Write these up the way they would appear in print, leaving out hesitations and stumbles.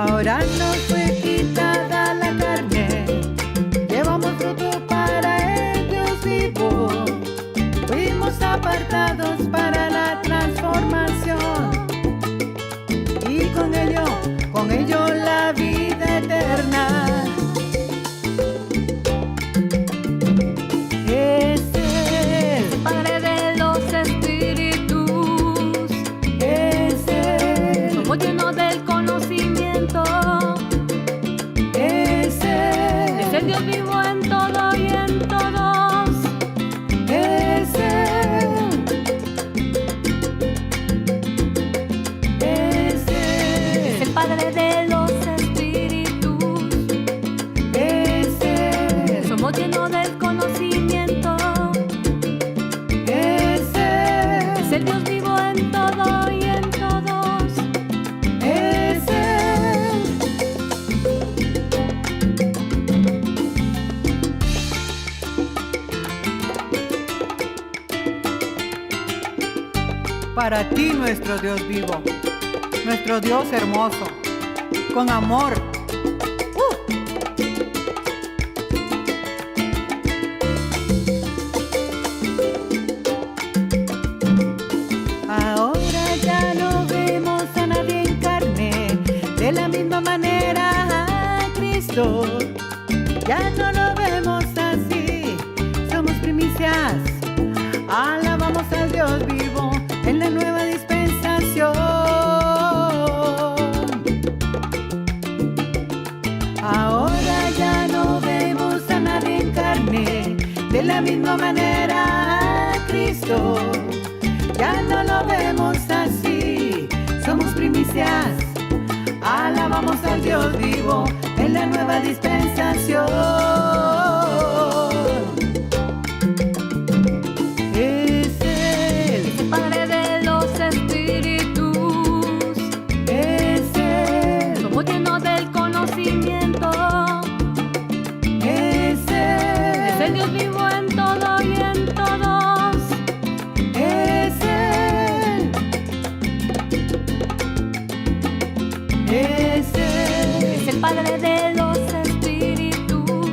Ahora nos fue quitada la carne, llevamos fruto para el Dios vivo. Fuimos apartados para la transformación y con ello la vida eterna. Es Él, Padre de los espíritus, es Él, somos llenos del conocimiento, es Él, es el Dios vivo en todo y en todos, es Él, es es el Él, Padre de los espíritus, es Él, somos llenos del conocimiento, es Él, es el Dios vivo en todo y en todos, es Él. Para ti, nuestro Dios vivo, nuestro Dios hermoso, con amor. Ahora ya no vemos a nadie en carne, de la misma manera a Cristo. Ya no lo vemos así, somos primicias. Alabamos al Dios vivo en la nueva dispensación. Ahora ya no vemos a nadie en carne, de la misma manera a Cristo. Ya no lo vemos así, somos primicias. Alabamos al Dios vivo en la nueva dispensación. Es Él, Padre de los espíritus, es Él, somos llenos del conocimiento, es es el Él, Dios vivo en todo y en todos, es Él, es Él, es el Padre de los espíritus,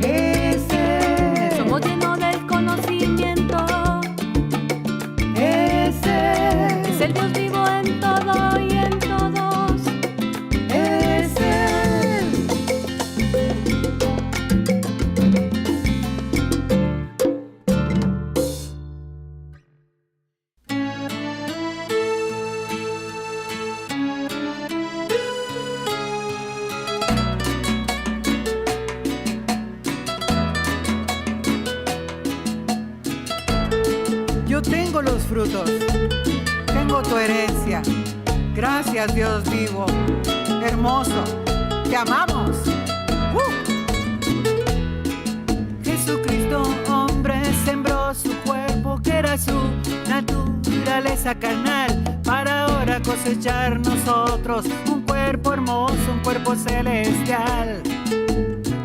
es Él, somos llenos del conocimiento, es Él, es el Dios vivo en todo y en todos, es Él. Yo tengo los frutos, tengo tu herencia. Gracias, Dios vivo, hermoso, te amamos. Jesucristo, hombre, sembró su cuerpo, que era su naturaleza carnal, para ahora cosechar nosotros un cuerpo hermoso, un cuerpo celestial.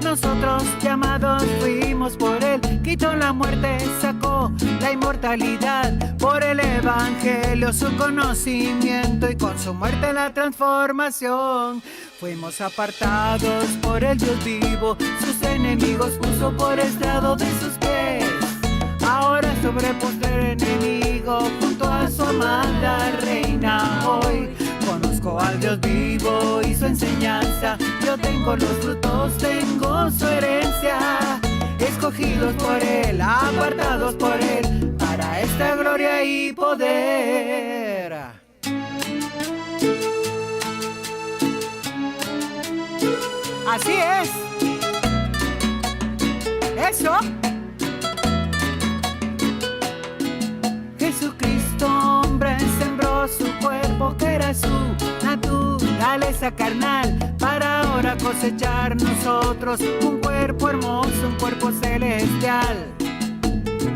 Nosotros llamados fuimos por Él, quitó la muerte, sacó la inmortalidad, por el evangelio su conocimiento y con su muerte la transformación. Fuimos apartados por el Dios vivo, sus enemigos puso por estrado de sus pies. Ahora sobre postrer enemigo, junto a su amada reina hoy. Conozco al Dios vivo y su enseñanza, yo tengo los frutos, tengo su herencia. Escogidos por Él, apartados por Él, para esta gloria y poder. Así es. Eso. Jesucristo, hombre, sembró su cuerpo, que era su naturaleza carnal, para ahora cosechar nosotros un cuerpo hermoso, un cuerpo celestial.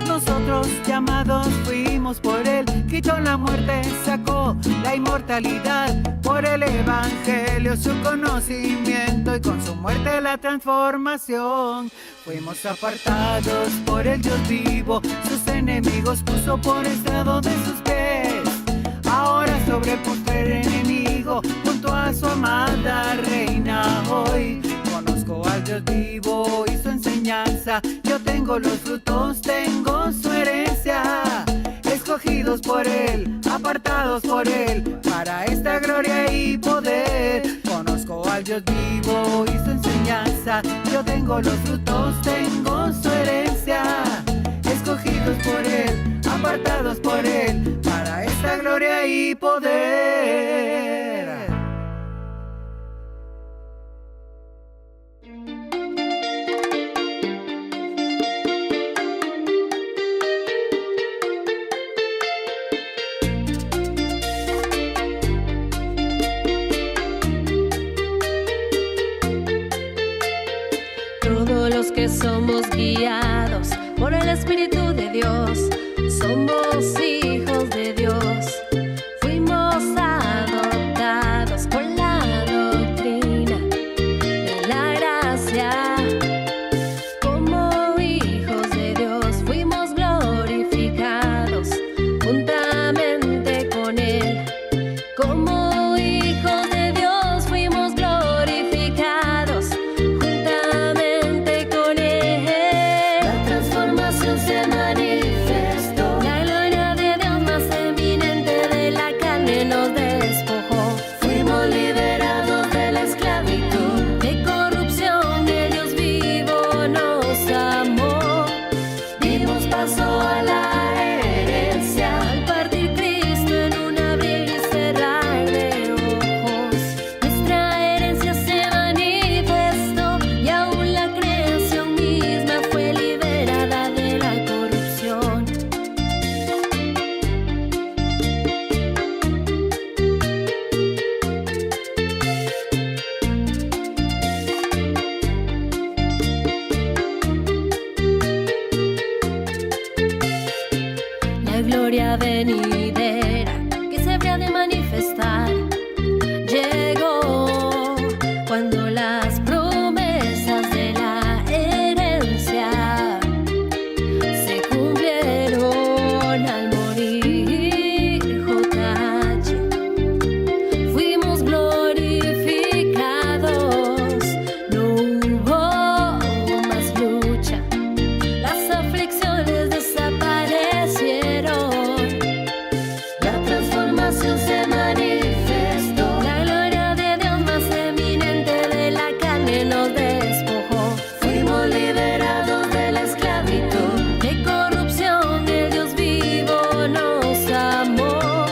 Nosotros llamados fuimos por Él, quitó la muerte, sacó la inmortalidad, por el evangelio su conocimiento y con su muerte la transformación. Fuimos apartados por el Dios vivo, sus enemigos puso por estrado de sus pies. Ahora sobre el postrer enemigo, junto a su amada tengo los frutos, tengo su herencia. Escogidos por Él, apartados por Él, para esta gloria y poder. Conozco al Dios vivo y su enseñanza. Yo tengo los frutos, tengo su herencia. Escogidos por Él, apartados por Él, para esta gloria y poder. Todos los que somos guiados por el Espíritu de Dios, somos hijos de Dios. Fuimos adoptados por la doctrina de la gracia. Como hijos de Dios fuimos glorificados juntamente con Él. Como hijos de Dios fuimos glorificados juntamente con Él. La transformación se manifestó. La gloria de Dios más eminente de la carne nos despojó. Fuimos liberados de la esclavitud, de corrupción. El Dios vivo nos amó. Dimos paso a la herencia. Al partir Cristo en un abrir y cerrar de ojos, nuestra herencia se manifestó y aún la creación misma fue liberada de la corrupción. La gloria venidera que se habría de manifestar llegó cuando las promesas de la herencia se cumplieron al morir JH. Fuimos glorificados, no hubo más lucha. Las aflicciones desaparecieron. La transformación se manifestó. La gloria de Dios más eminente de la carne nos despojó. Fuimos liberados de la esclavitud, de corrupción. El Dios vivo nos amó.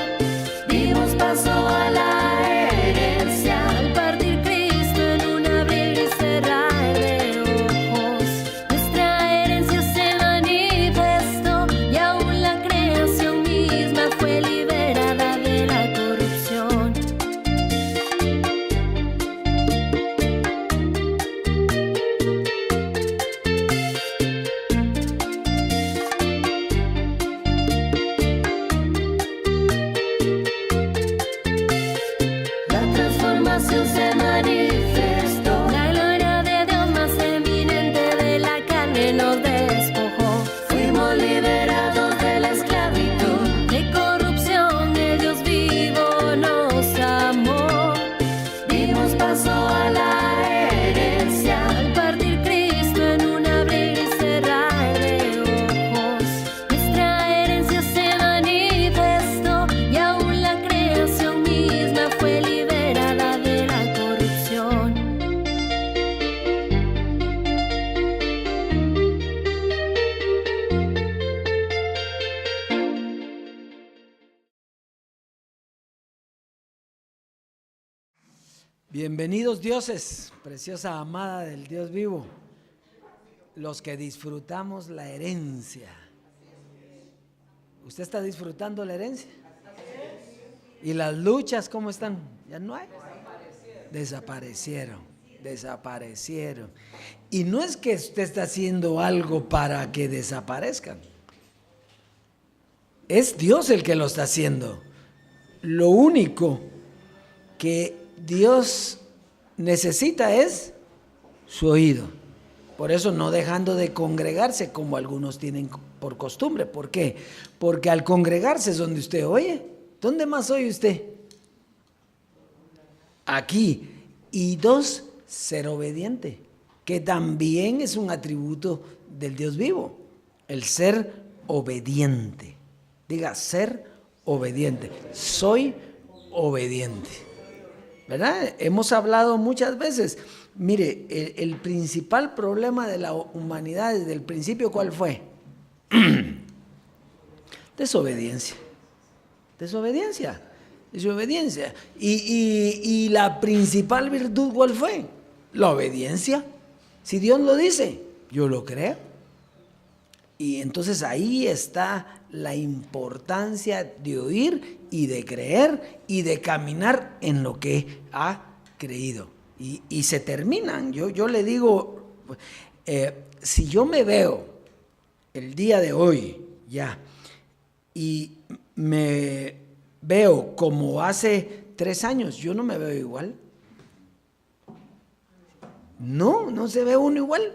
Dimos paso a la herencia. Al partir Cristo en un abrir y cerrar de ojos, nuestra herencia se manifestó y aún la creación misma fue liberada de la corrupción. La transformación se manifestó. La gloria de Dios más eminente de la carne nos despojó. Fuimos liberados de la esclavitud, de corrupción. El Dios vivo nos amó. Dimos paso a la herencia. Al partir Cristo en un abrir y cerrar de ojos, nuestra herencia se manifestó y aún la creación misma fue liberada de la corrupción. Bienvenidos dioses, preciosa amada del Dios vivo, los que disfrutamos la herencia. ¿Usted está disfrutando la herencia? ¿Y las luchas cómo están? ¿Ya no hay? Desaparecieron. Y no es que usted está haciendo algo para que desaparezcan. Es Dios el que lo está haciendo. Lo único que Dios necesita es su oído. Por eso no dejando de congregarse como algunos tienen por costumbre. ¿Por qué? Porque al congregarse es donde usted oye. ¿Dónde más oye usted? Aquí. Y dos, ser obediente, que también es un atributo del Dios vivo, el ser obediente. Diga, ser obediente. Soy obediente. ¿Verdad? Hemos hablado muchas veces. Mire, el principal problema de la humanidad desde el principio, ¿cuál fue? Desobediencia. Desobediencia. Desobediencia. Y la principal virtud, ¿cuál fue? La obediencia. Si Dios lo dice, yo lo creo. Y entonces ahí está la importancia de oír y de creer y de caminar en lo que ha creído. Y se terminan. Yo le digo, si yo me veo el día de hoy ya y me veo como hace 3 años, yo no me veo igual. No se ve uno igual.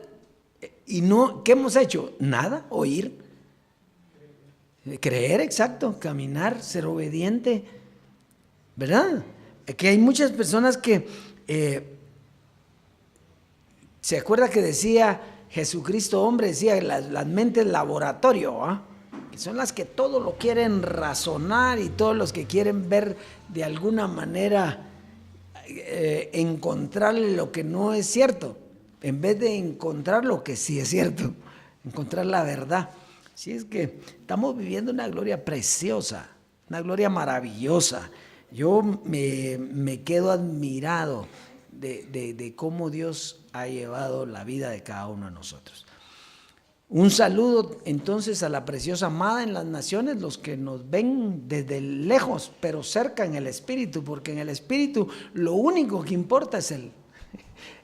Y no, ¿qué hemos hecho? Nada, oír, creer, exacto, caminar, ser obediente, ¿verdad? Que hay muchas personas que se acuerda que decía Jesucristo, hombre, decía las mentes laboratorio, ¿ah? Que son las que todo lo quieren razonar y todos los que quieren ver de alguna manera encontrarle lo que no es cierto, en vez de encontrar lo que sí es cierto, encontrar la verdad. Así es que estamos viviendo una gloria preciosa, una gloria maravillosa. Yo me quedo admirado de cómo Dios ha llevado la vida de cada uno de nosotros. Un saludo entonces a la preciosa amada en las naciones, los que nos ven desde lejos, pero cerca en el espíritu, porque en el espíritu lo único que importa es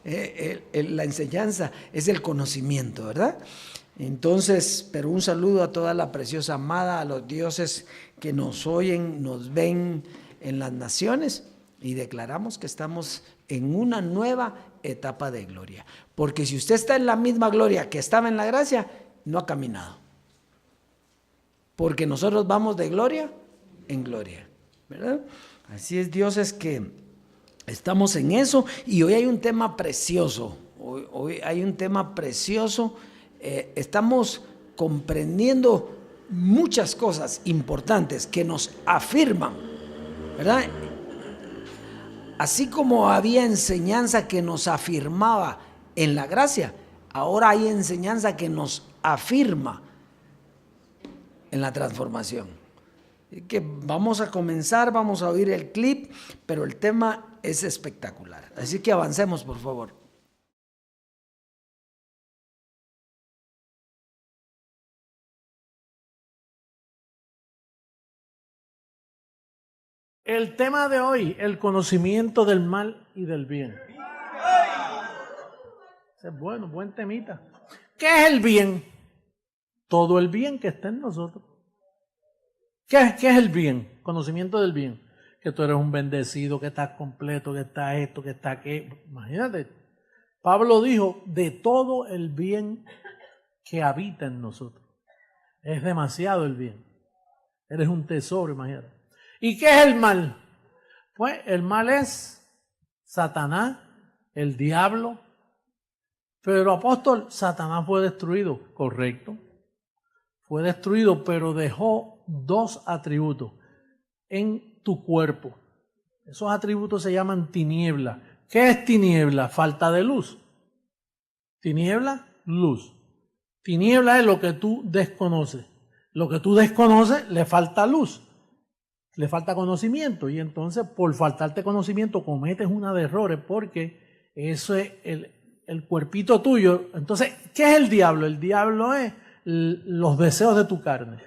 la enseñanza, es el conocimiento, ¿verdad? Entonces, pero un saludo a toda la preciosa amada, a los dioses que nos oyen, nos ven en las naciones, y declaramos que estamos en una nueva etapa de gloria. Porque si usted está en la misma gloria que estaba en la gracia, no ha caminado. Porque nosotros vamos de gloria en gloria, ¿verdad? Así es, Dios, es que estamos en eso. Y hoy hay un tema precioso. Hoy hay un tema precioso. Estamos comprendiendo muchas cosas importantes que nos afirman, ¿verdad? Así como había enseñanza que nos afirmaba en la gracia, ahora hay enseñanza que nos afirma en la transformación. Así que vamos a comenzar, vamos a oír el clip, pero el tema es espectacular. Así que avancemos, por favor. El tema de hoy, el conocimiento del mal y del bien. Es bueno, buen temita. ¿Qué es el bien? Todo el bien que está en nosotros. ¿Qué es el bien? Conocimiento del bien. Que tú eres un bendecido, que estás completo, que está esto, que está aquello. Imagínate. Pablo dijo, de todo el bien que habita en nosotros. Es demasiado el bien. Eres un tesoro, imagínate. ¿Y qué es el mal? Pues el mal es Satanás, el diablo. Pero apóstol, Satanás fue destruido, correcto. Fue destruido, pero dejó 2 atributos en tu cuerpo. Esos atributos se llaman tiniebla. ¿Qué es tiniebla? Falta de luz. Tiniebla, luz. Tiniebla es lo que tú desconoces. Lo que tú desconoces le falta luz. Le falta conocimiento y entonces por faltarte conocimiento cometes una de errores porque eso es el cuerpito tuyo. Entonces, ¿qué es el diablo? El diablo es los deseos de tu carne.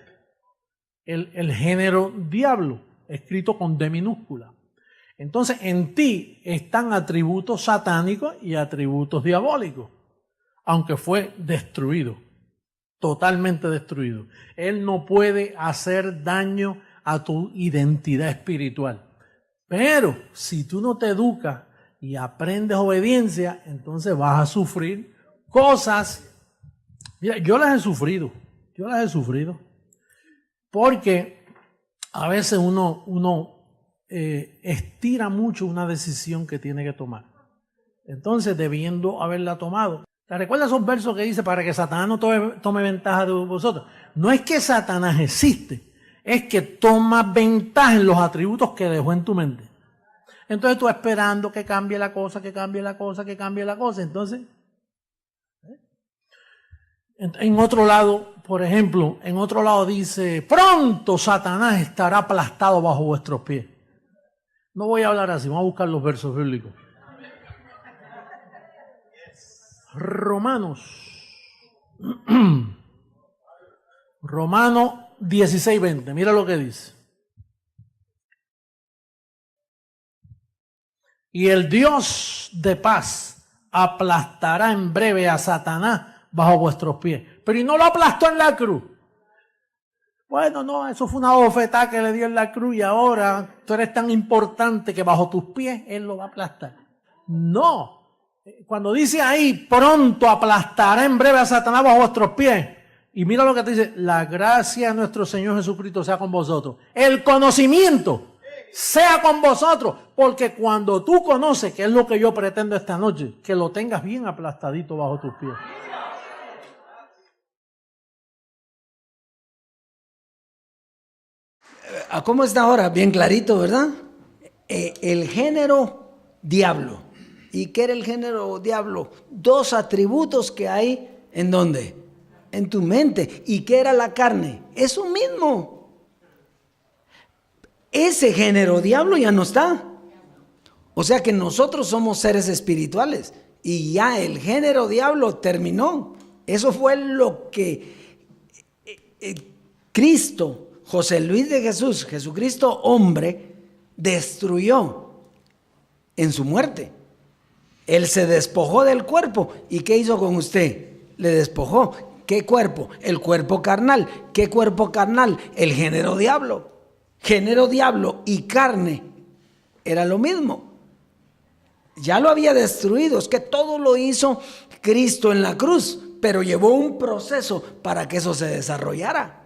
El género diablo, escrito con D minúscula. Entonces, en ti están atributos satánicos y atributos diabólicos, aunque fue destruido, totalmente destruido. Él no puede hacer daño a tu identidad espiritual. Pero si tú no te educas y aprendes obediencia, entonces vas a sufrir cosas. Mira, yo las he sufrido. Porque a veces uno estira mucho una decisión que tiene que tomar. Entonces, debiendo haberla tomado, ¿Te recuerdas esos versos que dice para que Satanás no tome ventaja de vosotros? No es que Satanás existe, es que toma ventaja en los atributos que dejó en tu mente. Entonces tú esperando que cambie la cosa, que cambie la cosa, que cambie la cosa. Entonces, en otro lado, por ejemplo, en otro lado dice, pronto Satanás estará aplastado bajo vuestros pies. No voy a hablar así, vamos a buscar los versos bíblicos. Romanos 16:20, mira lo que dice. Y el Dios de paz aplastará en breve a Satanás bajo vuestros pies. Pero ¿y no lo aplastó en la cruz? Bueno, no, eso fue una bofetada que le dio en la cruz y ahora tú eres tan importante que bajo tus pies Él lo va a aplastar. No. Cuando dice ahí, pronto aplastará en breve a Satanás bajo vuestros pies. Y mira lo que te dice, la gracia de nuestro Señor Jesucristo sea con vosotros. El conocimiento sea con vosotros. Porque cuando tú conoces, que es lo que yo pretendo esta noche, que lo tengas bien aplastadito bajo tus pies. ¿Cómo está ahora? Bien clarito, ¿verdad? El género diablo. ¿Y qué era el género diablo? 2 atributos que hay, ¿en dónde? En tu mente. ¿Y qué era la carne? Eso mismo. Ese género diablo ya no está. O sea que nosotros somos seres espirituales y ya el género diablo terminó. Eso fue lo que Cristo, José Luis de Jesús, Jesucristo hombre, destruyó en su muerte. Él se despojó del cuerpo. ¿Y qué hizo con usted? Le despojó. ¿Qué cuerpo? El cuerpo carnal. ¿Qué cuerpo carnal? El género diablo. Género diablo y carne era lo mismo. Ya lo había destruido. Es que todo lo hizo Cristo en la cruz, pero llevó un proceso para que eso se desarrollara.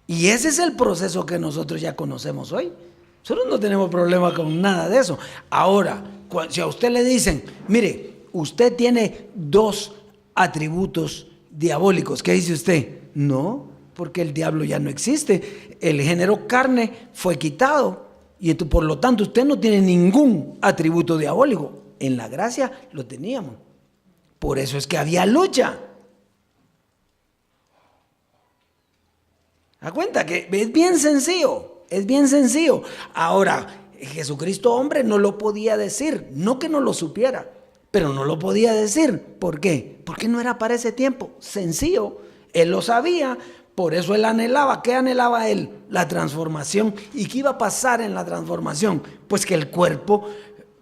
Y ese es el proceso que nosotros ya conocemos hoy. Nosotros no tenemos problema con nada de eso. Ahora, si a usted le dicen, mire, usted tiene 2 atributos diabólicos, ¿qué dice usted? No, porque el diablo ya no existe. El género carne fue quitado y por lo tanto usted no tiene ningún atributo diabólico. En la gracia lo teníamos. Por eso es que había lucha. ¿Da cuenta? Que es bien sencillo, es bien sencillo. Ahora, Jesucristo hombre no lo podía decir, no que no lo supiera, pero no lo podía decir. ¿Por qué? Porque no era para ese tiempo. Sencillo, Él lo sabía, por eso Él anhelaba. ¿Qué anhelaba Él? La transformación. ¿Y qué iba a pasar en la transformación? Pues que el cuerpo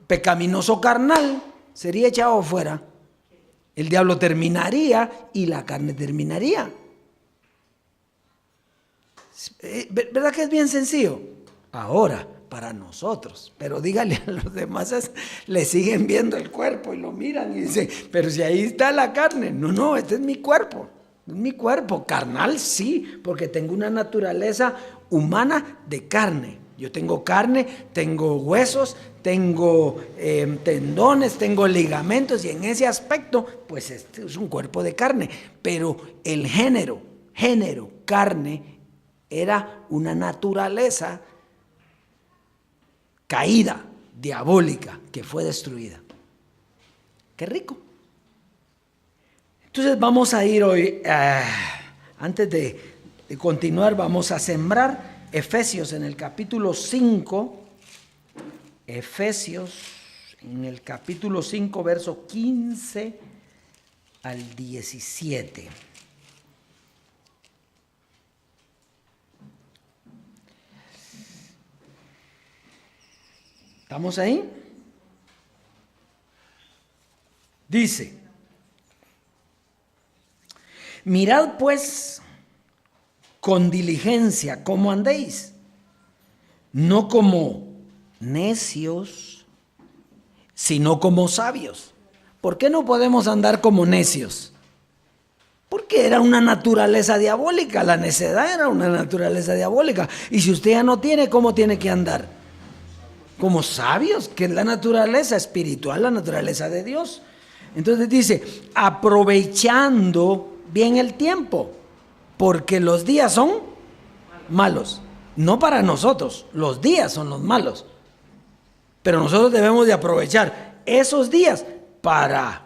pecaminoso carnal sería echado fuera. El diablo terminaría y la carne terminaría. ¿Verdad que es bien sencillo? Ahora, para nosotros, pero dígale a los demás, le siguen viendo el cuerpo y lo miran y dicen, pero si ahí está la carne. No, este es mi cuerpo, es mi cuerpo. Carnal sí, porque tengo una naturaleza humana de carne. Yo tengo carne, tengo huesos, tengo tendones, tengo ligamentos, y en ese aspecto, pues este es un cuerpo de carne. Pero el género, carne, era una naturaleza caída, diabólica, que fue destruida. ¡Qué rico! Entonces vamos a ir hoy, antes de continuar, vamos a sembrar Efesios en el capítulo 5. Efesios en el capítulo 5, verso 15 al 17. ¿Estamos ahí? Dice, mirad pues con diligencia cómo andéis, no como necios, sino como sabios. ¿Por qué no podemos andar como necios? Porque era una naturaleza diabólica, la necedad era una naturaleza diabólica. Y si usted ya no tiene, ¿cómo tiene que andar? Como sabios, que es la naturaleza espiritual, la naturaleza de Dios. Entonces dice, aprovechando bien el tiempo, porque los días son malos. No para nosotros, los días son los malos. Pero nosotros debemos de aprovechar esos días para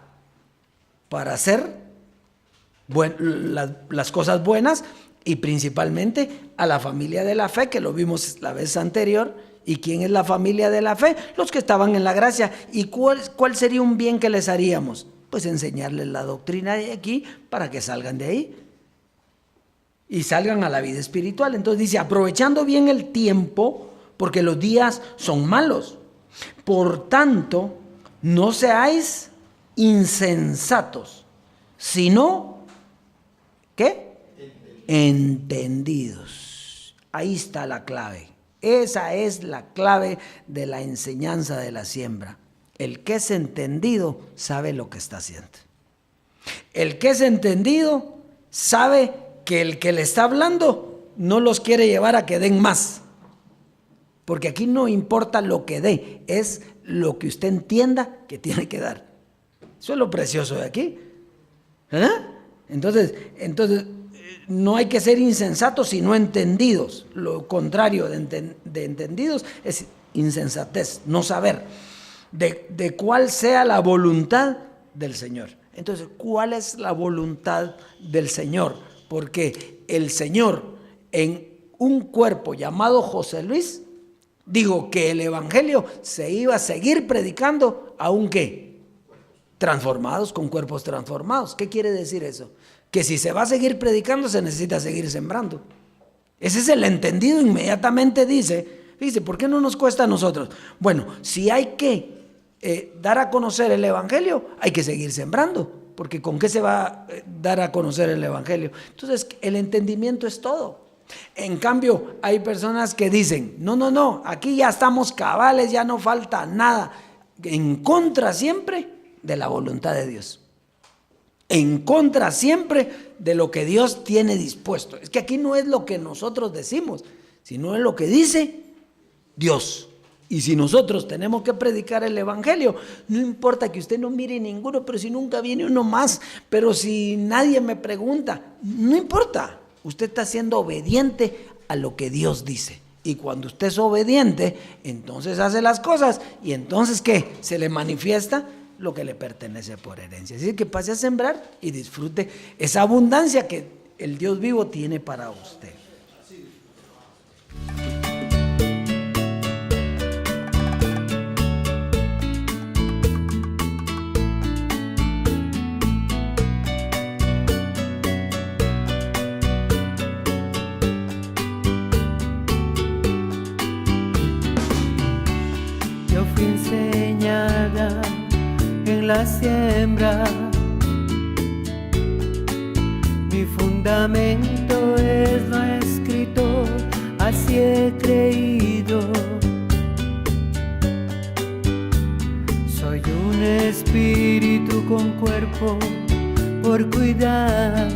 hacer las cosas buenas, y principalmente a la familia de la fe, que lo vimos la vez anterior. ¿Y quién es la familia de la fe? Los que estaban en la gracia. ¿Y cuál sería un bien que les haríamos? Pues enseñarles la doctrina de aquí para que salgan de ahí y salgan a la vida espiritual. Entonces dice, aprovechando bien el tiempo, porque los días son malos. Por tanto, no seáis insensatos, sino, ¿qué? Entendidos. Ahí está la clave. Esa es la clave de la enseñanza de la siembra. El que es entendido sabe lo que está haciendo. El que es entendido sabe que el que le está hablando no los quiere llevar a que den más. Porque aquí no importa lo que dé, es lo que usted entienda que tiene que dar. Eso es lo precioso de aquí. ¿Verdad? Entonces, no hay que ser insensatos, sino entendidos. Lo contrario de entendidos es insensatez, no saber de cuál sea la voluntad del Señor. Entonces, ¿cuál es la voluntad del Señor? Porque el Señor, en un cuerpo llamado José Luis, dijo que el evangelio se iba a seguir predicando, aunque transformados, con cuerpos transformados. ¿Qué quiere decir eso? Que si se va a seguir predicando, se necesita seguir sembrando. Ese es el entendido. Inmediatamente dice, fíjese, ¿por qué no nos cuesta a nosotros? Bueno, si hay que dar a conocer el evangelio, hay que seguir sembrando, porque ¿con qué se va a dar a conocer el evangelio? Entonces, el entendimiento es todo. En cambio, hay personas que dicen, no, aquí ya estamos cabales, ya no falta nada, en contra siempre de la voluntad de Dios. En contra siempre de lo que Dios tiene dispuesto. Es que aquí no es lo que nosotros decimos, sino es lo que dice Dios. Y si nosotros tenemos que predicar el evangelio, no importa que usted no mire ninguno, pero si nunca viene uno más, pero si nadie me pregunta, no importa. Usted está siendo obediente a lo que Dios dice. Y cuando usted es obediente, entonces hace las cosas, y entonces ¿qué? Se le manifiesta lo que le pertenece por herencia. Así que pase a sembrar y disfrute esa abundancia que el Dios vivo tiene para usted. Yo fui enseñada en la siembra, mi fundamento es lo escrito, así he creído. Soy un espíritu con cuerpo por cuidar,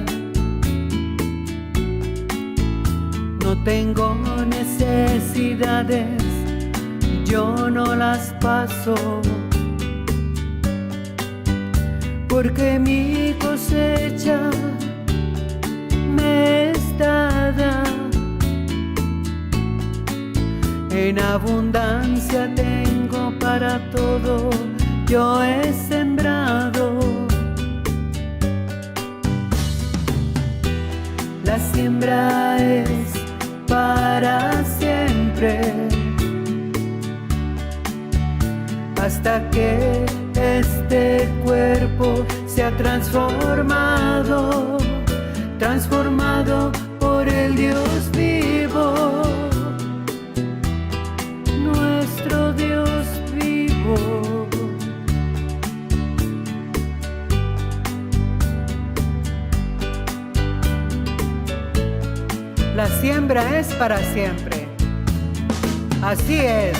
no tengo necesidades, yo no las paso, porque mi cosecha me es dada. En abundancia tengo para todo, yo he sembrado. La siembra es para siempre, hasta que este cuerpo sea transformado por el Dios vivo, nuestro Dios vivo. La siembra es para siempre, así es.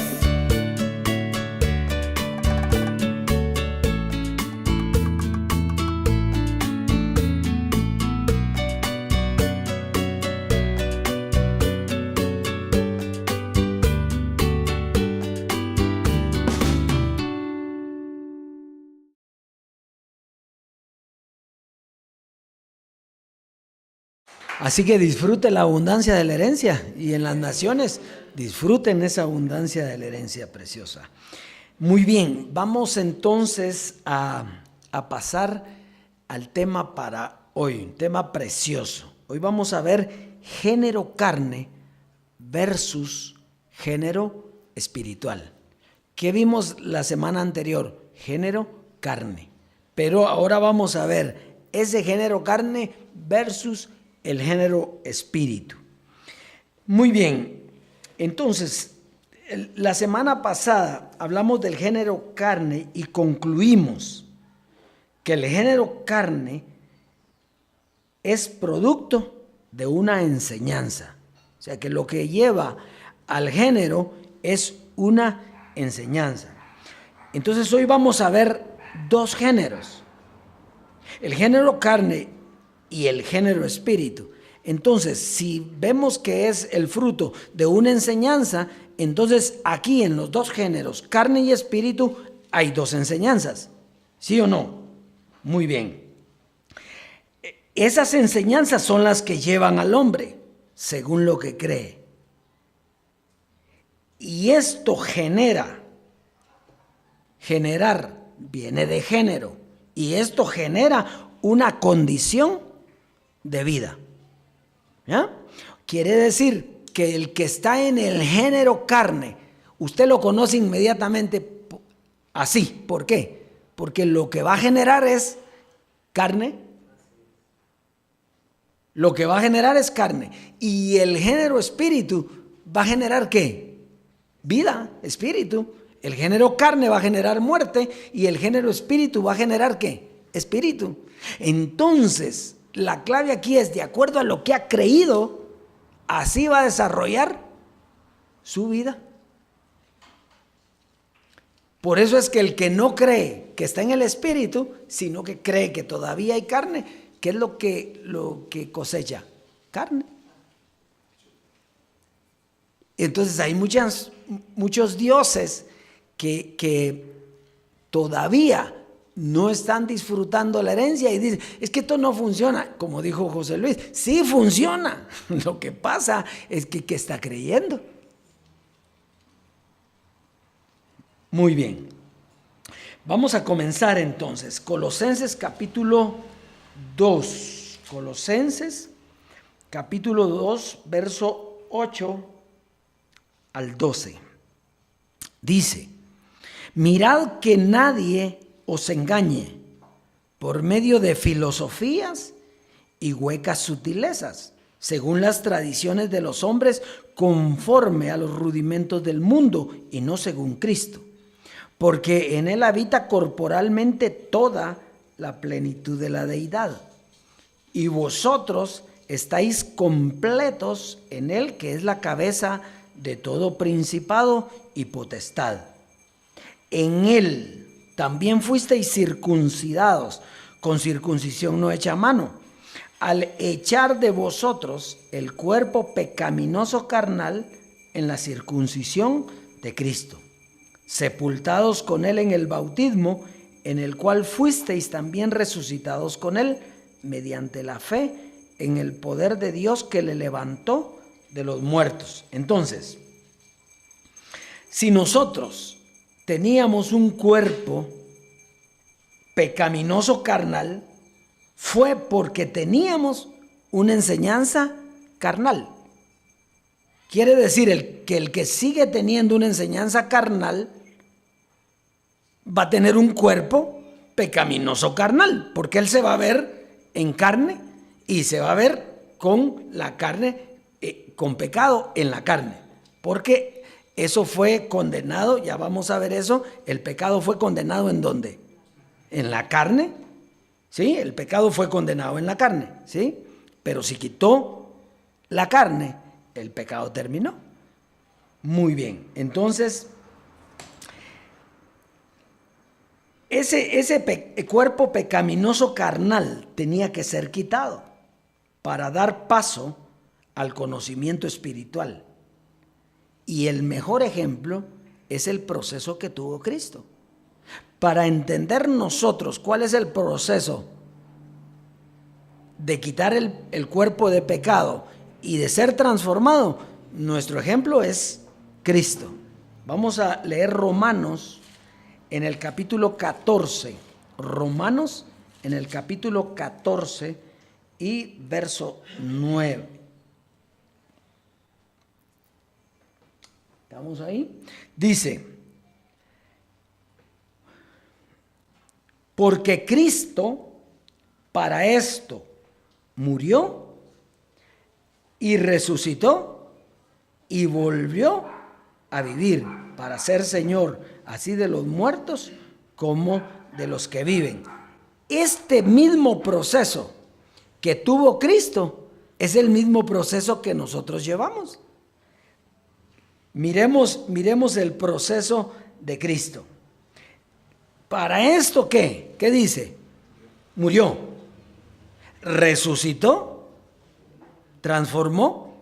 Así que disfrute la abundancia de la herencia y en las naciones disfruten esa abundancia de la herencia preciosa. Muy bien, vamos entonces a pasar al tema para hoy, un tema precioso. Hoy vamos a ver género carne versus género espiritual. ¿Qué vimos la semana anterior? Género carne. Pero ahora vamos a ver ese género carne versus el género espíritu. Muy bien, entonces, la semana pasada hablamos del género carne y concluimos que el género carne es producto de una enseñanza. O sea, que lo que lleva al género es una enseñanza. Entonces, hoy vamos a ver dos géneros. El género carne y el género espíritu. Entonces, si vemos que es el fruto de una enseñanza, entonces aquí en los dos géneros, carne y espíritu, hay dos enseñanzas. ¿Sí o no? Muy bien. Esas enseñanzas son las que llevan al hombre, según lo que cree. Y esto generar viene de género, y esto genera una condición de vida. ¿Ya? Quiere decir que el que está en el género carne, usted lo conoce inmediatamente así. ¿Por qué? Porque lo que va a generar es carne. Lo que va a generar es carne. Y el género espíritu va a generar ¿qué? Vida, espíritu. El género carne va a generar muerte y el género espíritu va a generar ¿qué? Espíritu. Entonces, la clave aquí es, de acuerdo a lo que ha creído, así va a desarrollar su vida. Por eso es que el que no cree que está en el espíritu, sino que cree que todavía hay carne, ¿qué es lo que cosecha? Carne. Entonces hay muchos dioses que todavía no están disfrutando la herencia y dicen, es que esto no funciona. Como dijo José Luis, sí funciona. Lo que pasa es que ¿qué está creyendo? Muy bien. Vamos a comenzar entonces. Colosenses capítulo 2. Colosenses capítulo 2, verso 8 al 12. Dice, mirad que nadie os engañe por medio de filosofías y huecas sutilezas, según las tradiciones de los hombres, conforme a los rudimentos del mundo y no según Cristo, porque en él habita corporalmente toda la plenitud de la deidad, y vosotros estáis completos en él, que es la cabeza de todo principado y potestad. En él también fuisteis circuncidados, con circuncisión no hecha a mano, al echar de vosotros el cuerpo pecaminoso carnal en la circuncisión de Cristo, sepultados con él en el bautismo, en el cual fuisteis también resucitados con él, mediante la fe en el poder de Dios que le levantó de los muertos. Entonces, si nosotros teníamos un cuerpo pecaminoso carnal, fue porque teníamos una enseñanza carnal. Quiere decir que el que sigue teniendo una enseñanza carnal va a tener un cuerpo pecaminoso carnal, porque él se va a ver en carne y se va a ver con la carne, con pecado en la carne, porque eso fue condenado. Ya vamos a ver eso. El pecado fue condenado ¿en dónde? En la carne. ¿Sí? El pecado fue condenado en la carne. ¿Sí? Pero si quitó la carne, el pecado terminó. Muy bien. Entonces, ese cuerpo pecaminoso carnal tenía que ser quitado para dar paso al conocimiento espiritual. Y el mejor ejemplo es el proceso que tuvo Cristo. Para entender nosotros cuál es el proceso de quitar el cuerpo de pecado y de ser transformado, nuestro ejemplo es Cristo. Vamos a leer Romanos en el capítulo 14. Romanos en el capítulo 14 y verso 9. ¿Estamos ahí? Dice: porque Cristo para esto murió y resucitó y volvió a vivir para ser Señor así de los muertos como de los que viven. Este mismo proceso que tuvo Cristo es el mismo proceso que nosotros llevamos. Miremos el proceso de Cristo. ¿Para esto qué? ¿Qué dice? Murió, resucitó, transformó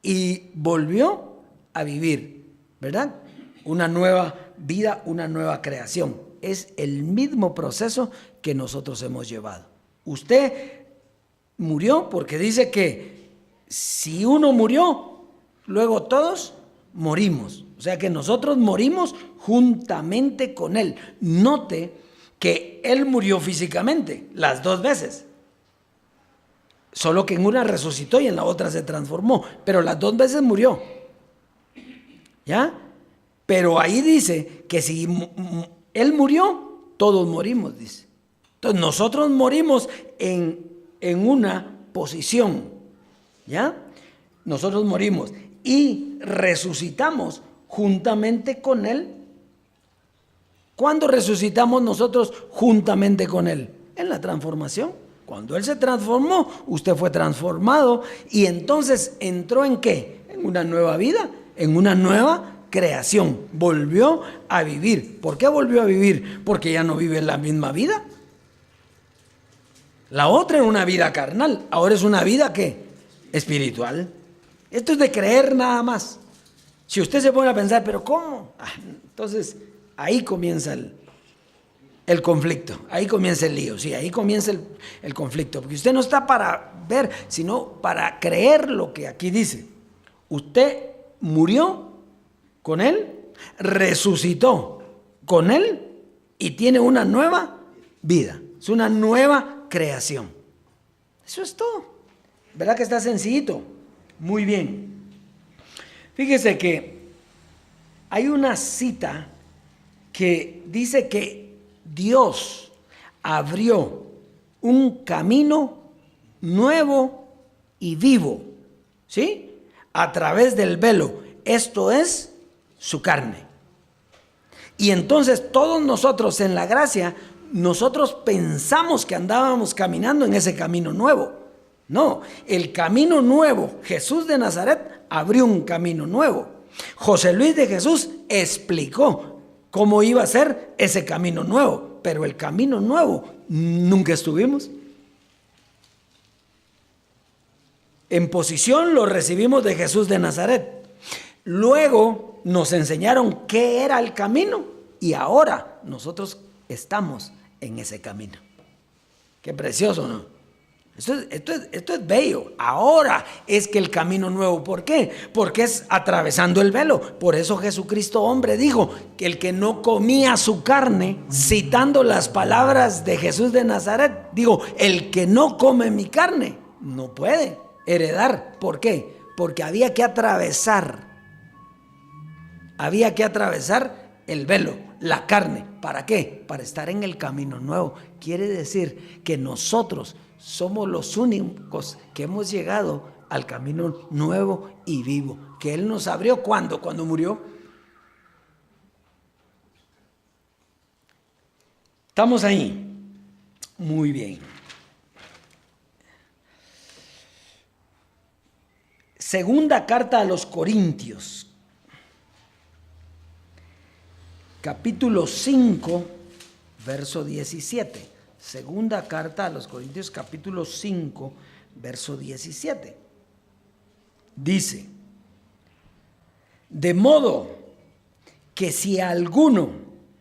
y volvió a vivir, ¿verdad? Una nueva vida, una nueva creación. Es el mismo proceso que nosotros hemos llevado. Usted murió porque dice que si uno murió, luego todos morimos. O sea que nosotros morimos juntamente con Él. Note que Él murió físicamente las dos veces. Solo que en una resucitó y en la otra se transformó. Pero las dos veces murió. ¿Ya? Pero ahí dice que si Él murió, todos morimos, dice. Entonces nosotros morimos en una posición. ¿Ya? Nosotros morimos y resucitamos juntamente con Él. ¿Cuándo resucitamos nosotros juntamente con Él? En la transformación. Cuando Él se transformó, usted fue transformado y entonces entró ¿en qué? En una nueva vida, en una nueva creación. Volvió a vivir. ¿Por qué volvió a vivir? Porque ya no vive la misma vida. La otra era una vida carnal, ahora es una vida ¿qué? Espiritual. Esto es de creer nada más. Si usted se pone a pensar, ¿pero cómo? Entonces ahí comienza el conflicto, ahí comienza el lío, sí, ahí comienza el conflicto, porque usted no está para ver, sino para creer lo que aquí dice. Usted murió con Él, resucitó con Él y tiene una nueva vida, es una nueva creación. Eso es todo. ¿Verdad que está sencillito? Muy bien. Fíjese que hay una cita que dice que Dios abrió un camino nuevo y vivo, ¿sí? A través del velo. Esto es su carne. Y entonces todos nosotros en la gracia, nosotros pensamos que andábamos caminando en ese camino nuevo. No, el camino nuevo, Jesús de Nazaret abrió un camino nuevo. José Luis de Jesús explicó cómo iba a ser ese camino nuevo, pero el camino nuevo nunca estuvimos. En posición lo recibimos de Jesús de Nazaret. Luego nos enseñaron qué era el camino y ahora nosotros estamos en ese camino. Qué precioso, ¿no? Esto es bello. Ahora es que el camino nuevo. ¿Por qué? Porque es atravesando el velo. Por eso Jesucristo hombre dijo que el que no comía su carne, citando las palabras de Jesús de Nazaret, digo, el que no come mi carne no puede heredar. ¿Por qué? Porque había que atravesar el velo, la carne. ¿Para qué? Para estar en el camino nuevo. Quiere decir que nosotros somos los únicos que hemos llegado al camino nuevo y vivo, que Él nos abrió. ¿Cuándo? Cuando murió. ¿Estamos ahí? Muy bien. Segunda carta a los Corintios, capítulo 5, verso 17. Segunda carta a los Corintios, capítulo 5, verso 17. Dice: de modo que si alguno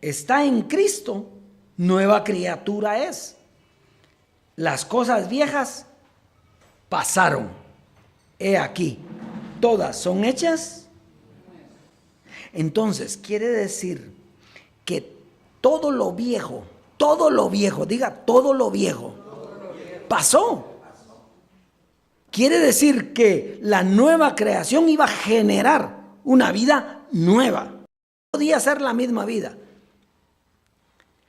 está en Cristo, nueva criatura es. Las cosas viejas pasaron. He aquí, todas son hechas. Entonces, quiere decir que todo lo viejo, diga todo lo viejo, pasó. Quiere decir que la nueva creación iba a generar una vida nueva. No podía ser la misma vida.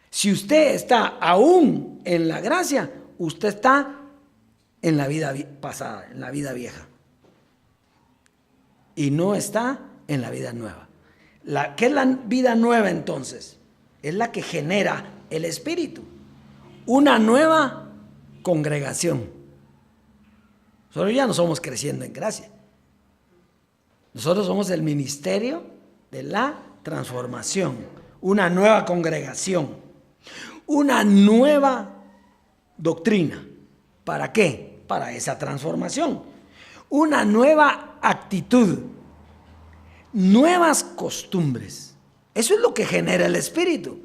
Si usted está aún en la gracia, usted está en la vida pasada, en la vida vieja. Y no está en la vida nueva. ¿Qué es la vida nueva entonces? Es la que genera el Espíritu. Una nueva congregación. Nosotros ya no somos creciendo en gracia. Nosotros somos el ministerio de la transformación. Una nueva congregación. Una nueva doctrina. ¿Para qué? Para esa transformación. Una nueva actitud. Nuevas costumbres. Eso es lo que genera el Espíritu.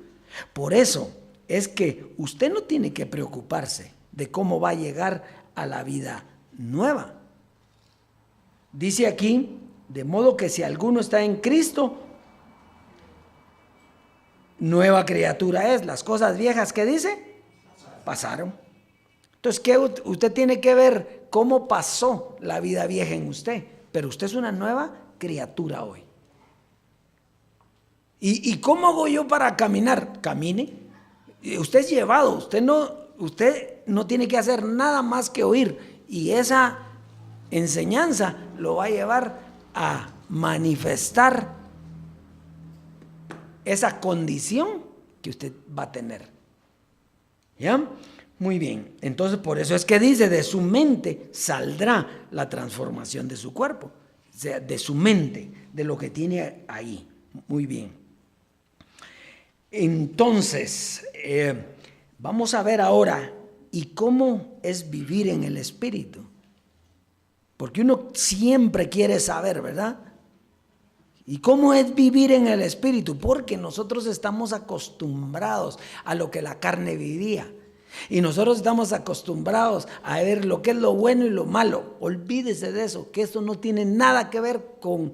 Por eso es que usted no tiene que preocuparse de cómo va a llegar a la vida nueva. Dice aquí, de modo que si alguno está en Cristo, nueva criatura es. Las cosas viejas que dice, pasaron. Entonces, ¿qué? Usted tiene que ver cómo pasó la vida vieja en usted, pero usted es una nueva criatura hoy. ¿Y cómo hago yo para caminar? Camine. Usted es llevado, usted no tiene que hacer nada más que oír, y esa enseñanza lo va a llevar a manifestar esa condición que usted va a tener. ¿Ya? Muy bien. Entonces, por eso es que dice, de su mente saldrá la transformación de su cuerpo. O sea, de su mente, de lo que tiene ahí. Muy bien. Entonces, vamos a ver ahora, ¿y cómo es vivir en el Espíritu? Porque uno siempre quiere saber, ¿verdad? ¿Y cómo es vivir en el Espíritu? Porque nosotros estamos acostumbrados a lo que la carne vivía. Y nosotros estamos acostumbrados a ver lo que es lo bueno y lo malo. Olvídese de eso, que esto no tiene nada que ver con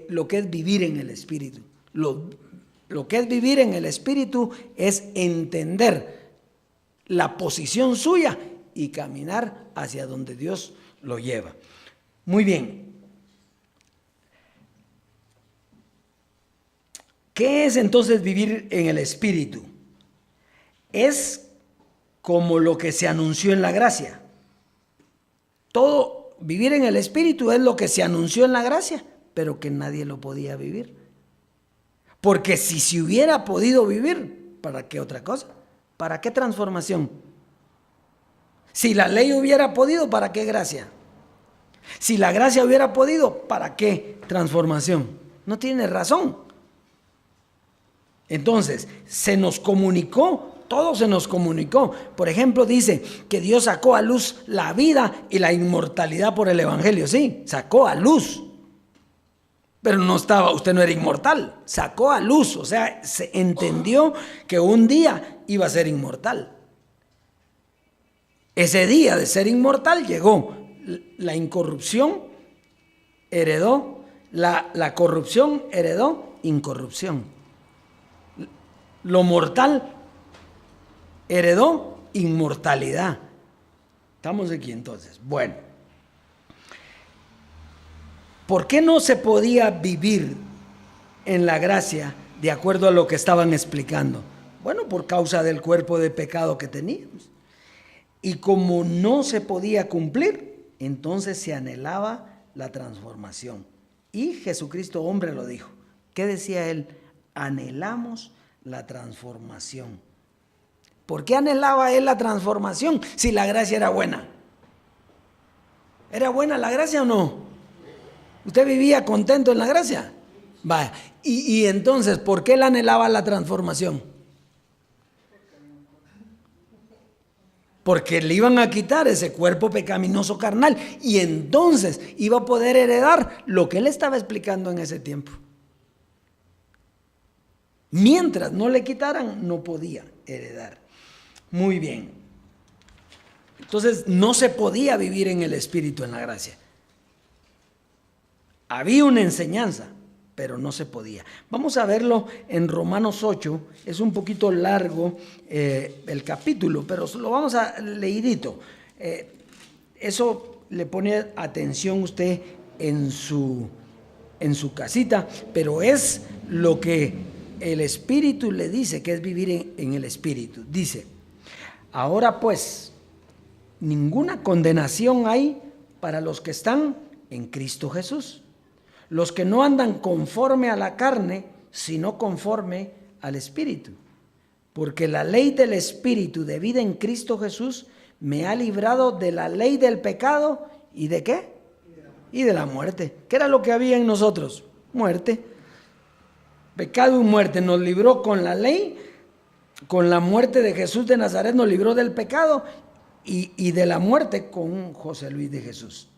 lo que es vivir en el Espíritu. Lo que es vivir en el Espíritu es entender la posición suya y caminar hacia donde Dios lo lleva. Muy bien. ¿Qué es entonces vivir en el Espíritu? Es como lo que se anunció en la gracia. Todo vivir en el Espíritu es lo que se anunció en la gracia, pero que nadie lo podía vivir. Porque si se hubiera podido vivir, ¿para qué otra cosa? ¿Para qué transformación? Si la ley hubiera podido, ¿para qué gracia? Si la gracia hubiera podido, ¿para qué transformación? No tiene razón. Entonces, se nos comunicó, todo se nos comunicó. Por ejemplo, dice que Dios sacó a luz la vida y la inmortalidad por el Evangelio. Sí, sacó a luz. Pero usted no era inmortal, sacó a luz, o sea, se entendió que un día iba a ser inmortal. Ese día de ser inmortal llegó la incorrupción, heredó, la corrupción heredó incorrupción. Lo mortal heredó inmortalidad. Estamos aquí entonces. Bueno. ¿Por qué no se podía vivir en la gracia de acuerdo a lo que estaban explicando? Bueno, por causa del cuerpo de pecado que teníamos. Y como no se podía cumplir, entonces se anhelaba la transformación. Y Jesucristo, hombre, lo dijo. ¿Qué decía él? Anhelamos la transformación. ¿Por qué anhelaba él la transformación si la gracia era buena? ¿Era buena la gracia o no? ¿Usted vivía contento en la gracia? Vaya. Y entonces, ¿por qué él anhelaba la transformación? Porque le iban a quitar ese cuerpo pecaminoso carnal y entonces iba a poder heredar lo que él estaba explicando en ese tiempo. Mientras no le quitaran, no podía heredar. Muy bien. Entonces no se podía vivir en el Espíritu, en la gracia. Había una enseñanza, pero no se podía. Vamos a verlo en Romanos 8, es un poquito largo el capítulo, pero lo vamos a leidito. Eso le pone atención usted en su casita, pero es lo que el Espíritu le dice, que es vivir en el Espíritu. Dice, ahora pues, ninguna condenación hay para los que están en Cristo Jesús, los que no andan conforme a la carne, sino conforme al Espíritu. Porque la ley del Espíritu de vida en Cristo Jesús me ha librado de la ley del pecado y ¿de qué? Y de la muerte. ¿Qué era lo que había en nosotros? Muerte. Pecado y muerte. Nos libró con la ley, con la muerte de Jesús de Nazaret, nos libró del pecado y de la muerte con José Luis de Jesús.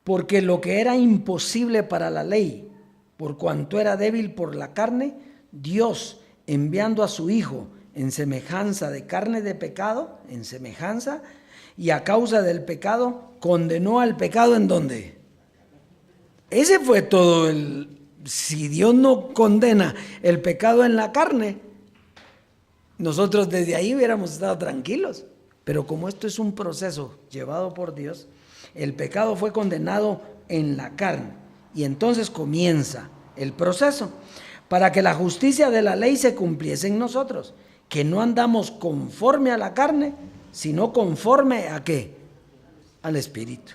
Porque lo que era imposible para la ley, por cuanto era débil por la carne, Dios, enviando a su Hijo en semejanza de carne de pecado, en semejanza, y a causa del pecado, condenó al pecado ¿en dónde? Ese fue todo si Dios no condena el pecado en la carne, nosotros desde ahí hubiéramos estado tranquilos. Pero como esto es un proceso llevado por Dios, el pecado fue condenado en la carne. Y entonces comienza el proceso para que la justicia de la ley se cumpliese en nosotros, que no andamos conforme a la carne, sino conforme ¿a qué? Al Espíritu.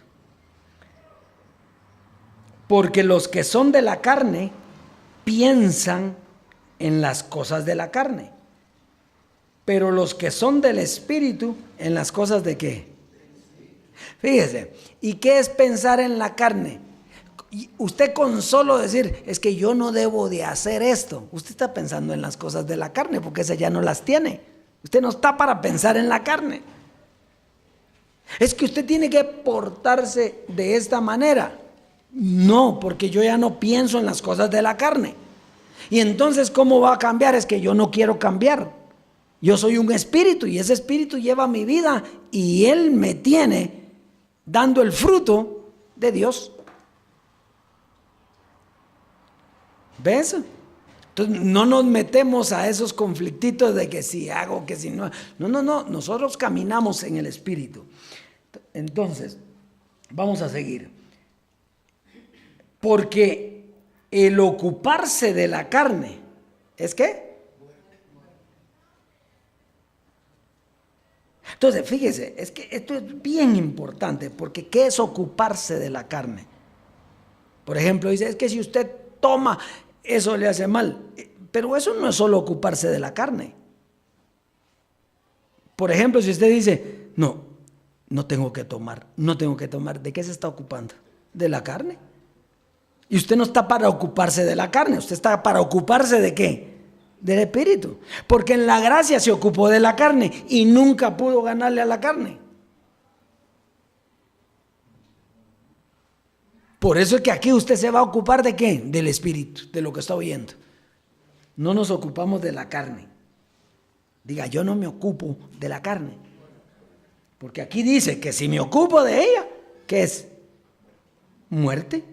Porque los que son de la carne piensan en las cosas de la carne, pero los que son del Espíritu en las cosas de ¿qué? Fíjese, ¿y qué es pensar en la carne? Usted con solo decir, es que yo no debo de hacer esto, usted está pensando en las cosas de la carne, porque esa ya no las tiene. Usted no está para pensar en la carne. Es que usted tiene que portarse de esta manera. No, porque yo ya no pienso en las cosas de la carne. Y entonces, ¿cómo va a cambiar? Es que yo no quiero cambiar. Yo soy un espíritu y ese espíritu lleva mi vida y él me tiene dando el fruto de Dios. ¿Ves? Entonces no nos metemos a esos conflictitos de que si hago, que si no. No, nosotros caminamos en el Espíritu. Entonces, vamos a seguir. Porque el ocuparse de la carne, ¿es qué? Entonces, fíjese, es que esto es bien importante, porque ¿qué es ocuparse de la carne? Por ejemplo, dice, es que si usted toma, eso le hace mal. Pero eso no es solo ocuparse de la carne. Por ejemplo, si usted dice, no tengo que tomar, ¿de qué se está ocupando? De la carne. Y usted no está para ocuparse de la carne, usted está para ocuparse ¿de qué? Del Espíritu. Porque en la gracia se ocupó de la carne y nunca pudo ganarle a la carne. Por eso es que aquí usted se va a ocupar ¿de qué? Del Espíritu, de lo que está oyendo. No nos ocupamos de la carne. Diga, yo no me ocupo de la carne. Porque aquí dice que si me ocupo de ella, ¿qué es? Muerte.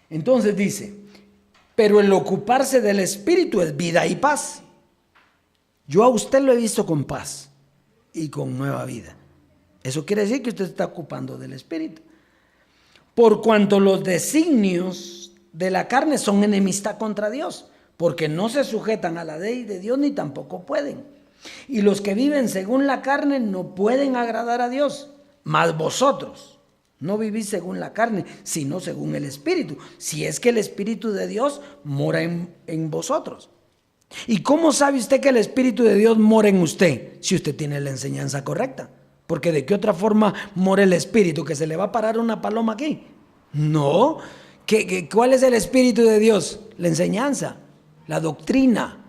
Entonces dice, pero el ocuparse del Espíritu es vida y paz. Yo a usted lo he visto con paz y con nueva vida. Eso quiere decir que usted está ocupando del Espíritu. Por cuanto los designios de la carne son enemistad contra Dios, porque no se sujetan a la ley de Dios ni tampoco pueden. Y los que viven según la carne no pueden agradar a Dios. Mas vosotros no vivís según la carne, sino según el Espíritu, si es que el Espíritu de Dios mora en vosotros. ¿Y cómo sabe usted que el Espíritu de Dios mora en usted? Si usted tiene la enseñanza correcta. Porque ¿de qué otra forma mora el Espíritu? ¿Que se le va a parar una paloma aquí? No. ¿Cuál es el Espíritu de Dios? La enseñanza, la doctrina.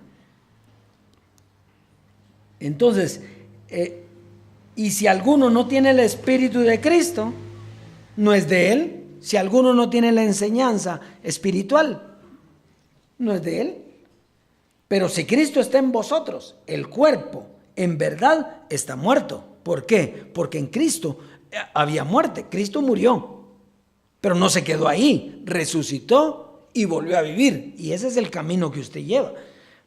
Entonces, y si alguno no tiene el Espíritu de Cristo, no es de él. Si alguno no tiene la enseñanza espiritual, no es de él. Pero si Cristo está en vosotros, el cuerpo, en verdad está muerto. ¿Por qué? Porque en Cristo había muerte. Cristo murió, pero no se quedó ahí, resucitó y volvió a vivir. Y ese es el camino que usted lleva,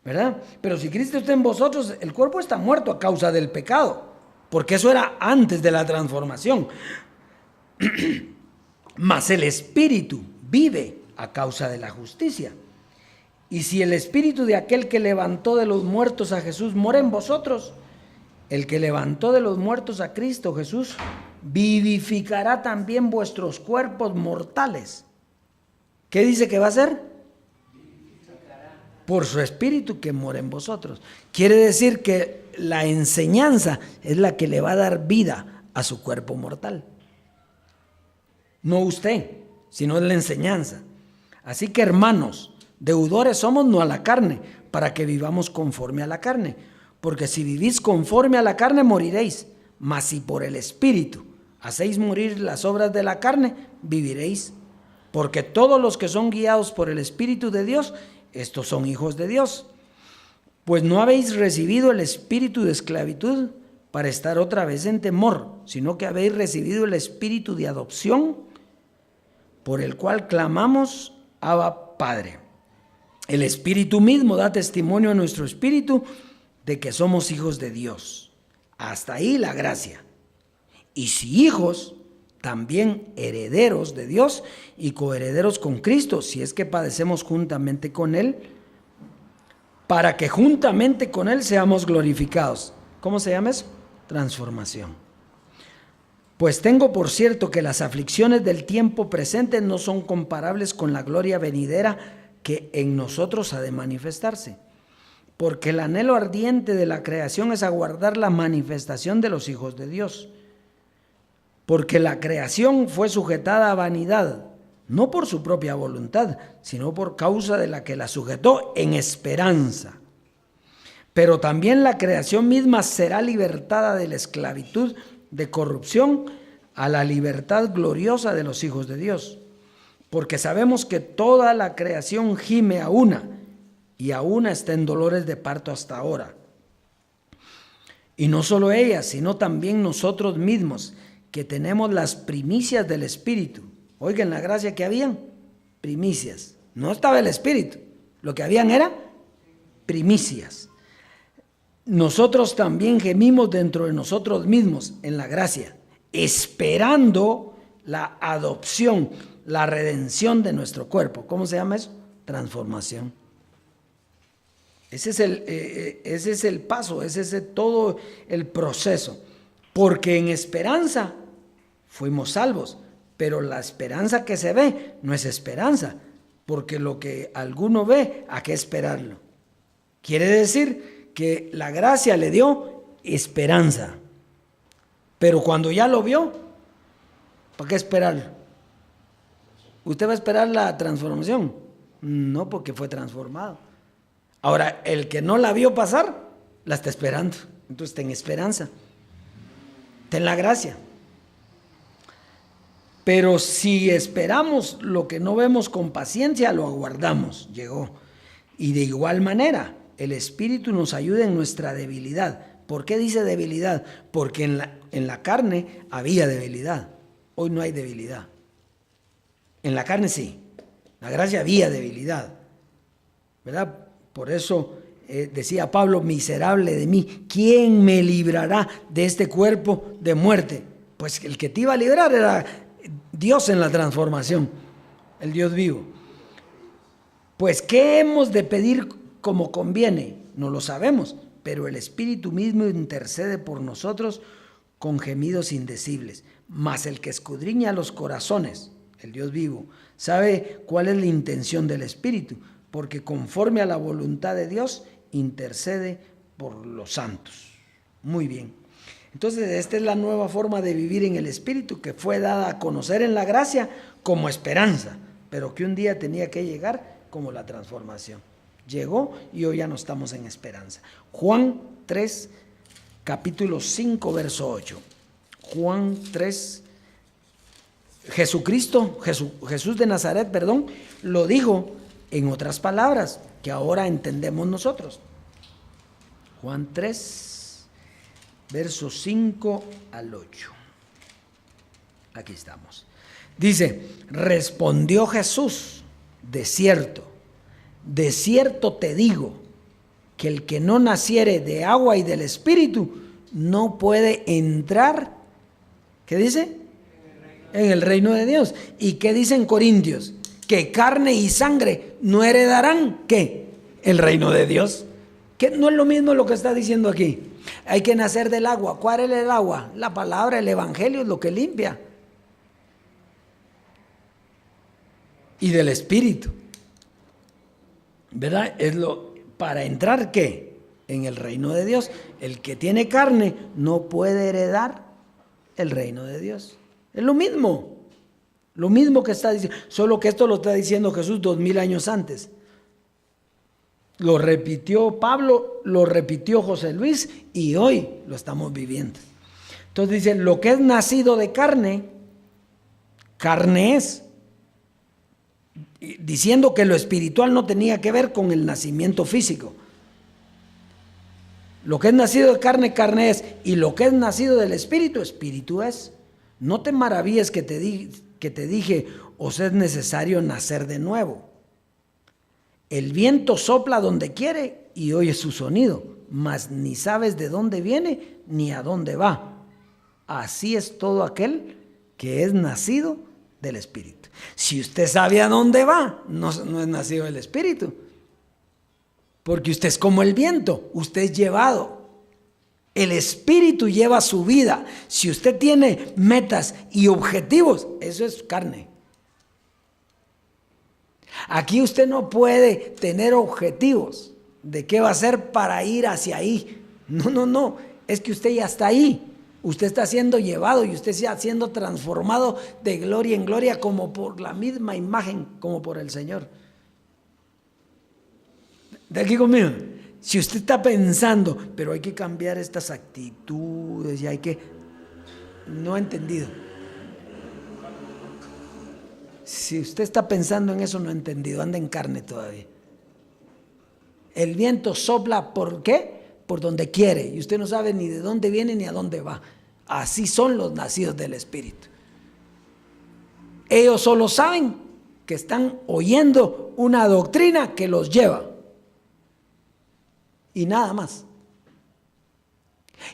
¿verdad? Pero si Cristo está en vosotros, el cuerpo está muerto a causa del pecado, porque eso era antes de la transformación. Mas el espíritu vive a causa de la justicia. Y si el espíritu de aquel que levantó de los muertos a Jesús mora en vosotros, el que levantó de los muertos a Cristo Jesús vivificará también vuestros cuerpos mortales. ¿Qué dice que va a hacer? Por su espíritu que mora en vosotros. Quiere decir que la enseñanza es la que le va a dar vida a su cuerpo mortal. No usted, sino es la enseñanza. Así que, hermanos, deudores somos no a la carne, para que vivamos conforme a la carne. Porque si vivís conforme a la carne, moriréis. Mas si por el Espíritu hacéis morir las obras de la carne, viviréis. Porque todos los que son guiados por el Espíritu de Dios, estos son hijos de Dios. Pues no habéis recibido el espíritu de esclavitud para estar otra vez en temor, sino que habéis recibido el espíritu de adopción, por el cual clamamos, Abba, Padre. El Espíritu mismo da testimonio a nuestro espíritu de que somos hijos de Dios. Hasta ahí la gracia. Y si hijos, también herederos de Dios y coherederos con Cristo, si es que padecemos juntamente con Él, para que juntamente con Él seamos glorificados. ¿Cómo se llama eso? Transformación. Pues tengo por cierto que las aflicciones del tiempo presente no son comparables con la gloria venidera que en nosotros ha de manifestarse. Porque el anhelo ardiente de la creación es aguardar la manifestación de los hijos de Dios. Porque la creación fue sujetada a vanidad, no por su propia voluntad, sino por causa de la que la sujetó en esperanza. Pero también la creación misma será libertada de la esclavitud de corrupción a la libertad gloriosa de los hijos de Dios. Porque sabemos que toda la creación gime a una, y a una está en dolores de parto hasta ahora. Y no solo ella, sino también nosotros mismos, que tenemos las primicias del Espíritu. Oigan la gracia que habían, primicias. No estaba el Espíritu, lo que habían era primicias. Nosotros también gemimos dentro de nosotros mismos en la gracia, esperando la adopción, la redención de nuestro cuerpo. ¿Cómo se llama eso? Transformación. Ese es el paso, ese es todo el proceso. Porque en esperanza fuimos salvos, pero la esperanza que se ve no es esperanza, porque lo que alguno ve, ¿a qué esperarlo? Quiere decir que la gracia le dio esperanza, pero cuando ya lo vio, ¿para qué esperarlo? ¿Usted va a esperar la transformación? No, porque fue transformado. Ahora, el que no la vio pasar, la está esperando, entonces ten esperanza. Ten la gracia. Pero si esperamos lo que no vemos con paciencia, lo aguardamos. Llegó. Y de igual manera, el Espíritu nos ayuda en nuestra debilidad. ¿Por qué dice debilidad? Porque en la carne había debilidad. Hoy no hay debilidad. En la carne sí. La gracia había debilidad, ¿verdad? Por eso decía Pablo, miserable de mí, ¿quién me librará de este cuerpo de muerte? Pues el que te iba a librar era Dios en la transformación, el Dios vivo. Pues ¿qué hemos de pedir como conviene? No lo sabemos, pero el Espíritu mismo intercede por nosotros con gemidos indecibles. Mas el que escudriña los corazones, el Dios vivo, sabe cuál es la intención del Espíritu, porque conforme a la voluntad de Dios intercede por los santos. Muy bien. Entonces, esta es la nueva forma de vivir en el Espíritu, que fue dada a conocer en la gracia como esperanza, pero que un día tenía que llegar como la transformación. Llegó y hoy ya no estamos en esperanza. Juan 3, capítulo 5, verso 8. Juan 3, Jesús de Nazaret, lo dijo en otras palabras que ahora entendemos nosotros. Juan 3, versos 5 al 8. Aquí estamos. Dice, respondió Jesús, de cierto te digo, que el que no naciere de agua y del Espíritu no puede entrar, ¿qué dice? En el reino de Dios. ¿Y qué dicen Corintios? Que carne y sangre no heredarán, ¿qué? El reino de Dios. Que no es lo mismo lo que está diciendo aquí. Hay que nacer del agua. ¿Cuál es el agua? La palabra, el evangelio es lo que limpia. Y del Espíritu. ¿Verdad? Para entrar, ¿qué? En el reino de Dios. El que tiene carne no puede heredar el reino de Dios. Es lo mismo que está diciendo, solo que esto lo está diciendo Jesús 2000 años antes. Lo repitió Pablo, lo repitió José Luis y hoy lo estamos viviendo. Entonces dice, lo que es nacido de carne, carne es. Diciendo que lo espiritual no tenía que ver con el nacimiento físico. Lo que es nacido de carne, carne es. Y lo que es nacido del Espíritu, Espíritu es. No te maravilles que te dije, os es necesario nacer de nuevo. El viento sopla donde quiere y oyes su sonido, mas ni sabes de dónde viene ni a dónde va. Así es todo aquel que es nacido del Espíritu. Si usted sabe a dónde va, no es nacido del Espíritu. Porque usted es como el viento, usted es llevado. El Espíritu lleva su vida. Si usted tiene metas y objetivos, eso es carne. Aquí usted no puede tener objetivos de qué va a hacer para ir hacia ahí. No. Es que usted ya está ahí. Usted está siendo llevado y usted está siendo transformado de gloria en gloria como por la misma imagen, como por el Señor. De aquí conmigo. Si usted está pensando, pero hay que cambiar estas actitudes y hay que... No ha entendido. Si usted está pensando en eso, no ha entendido, anda en carne todavía. El viento sopla, ¿por qué? Por donde quiere, y usted no sabe ni de dónde viene ni a dónde va. Así son los nacidos del Espíritu. Ellos solo saben que están oyendo una doctrina que los lleva. Y nada más.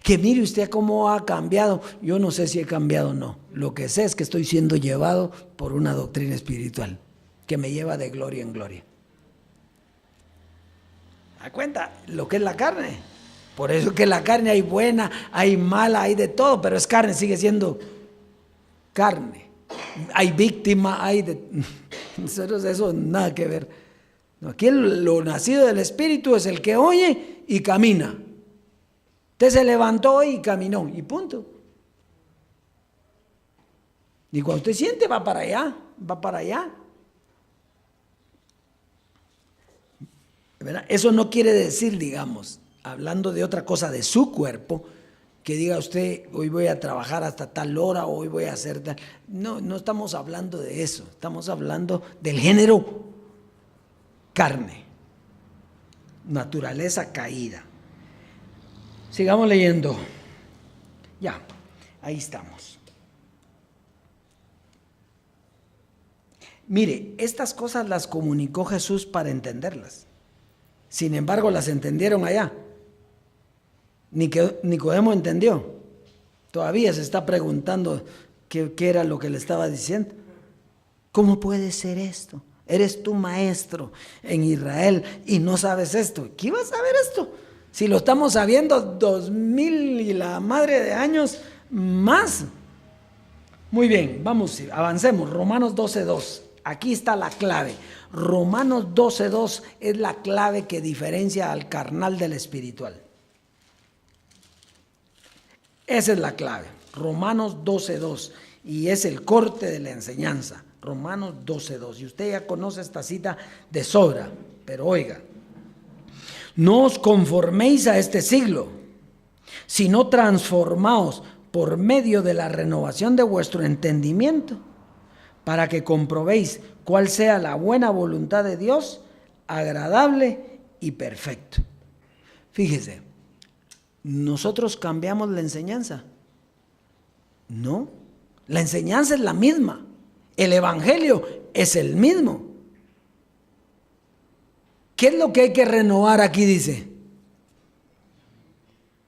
Que mire usted cómo ha cambiado. Yo no sé si he cambiado o no. Lo que sé es que estoy siendo llevado por una doctrina espiritual que me lleva de gloria en gloria. ¿Da cuenta? Lo que es la carne. Por eso que la carne hay buena, hay mala, hay de todo, pero es carne, sigue siendo carne. Hay víctima, hay de... Eso nada que ver. Aquí lo nacido del Espíritu es el que oye y camina. Usted se levantó y caminó y punto. Y cuando usted siente va para allá, va para allá. ¿Verdad? Eso no quiere decir, digamos, hablando de otra cosa de su cuerpo, que diga usted, hoy voy a trabajar hasta tal hora, hoy voy a hacer tal... No estamos hablando de eso, estamos hablando del género carne, naturaleza caída. Sigamos leyendo. Ya, ahí estamos. Mire, estas cosas las comunicó Jesús para entenderlas. Sin embargo, las entendieron allá. Nicodemo entendió. Todavía se está preguntando qué era lo que le estaba diciendo. ¿Cómo puede ser esto? Eres tu maestro en Israel y no sabes esto. ¿Qué vas a saber esto? Si lo estamos sabiendo 2000 y la madre de años más. Muy bien, vamos, avancemos. Romanos 12:2. Aquí está la clave. Romanos 12:2 es la clave que diferencia al carnal del espiritual. Esa es la clave. Romanos 12:2. Y es el corte de la enseñanza. Romanos 12:2. Y usted ya conoce esta cita de sobra. Pero oiga. No os conforméis a este siglo, sino transformaos por medio de la renovación de vuestro entendimiento, para que comprobéis cuál sea la buena voluntad de Dios, agradable y perfecto. Fíjese, nosotros cambiamos la enseñanza. No, la enseñanza es la misma. El evangelio es el mismo. ¿Qué es lo que hay que renovar aquí, dice?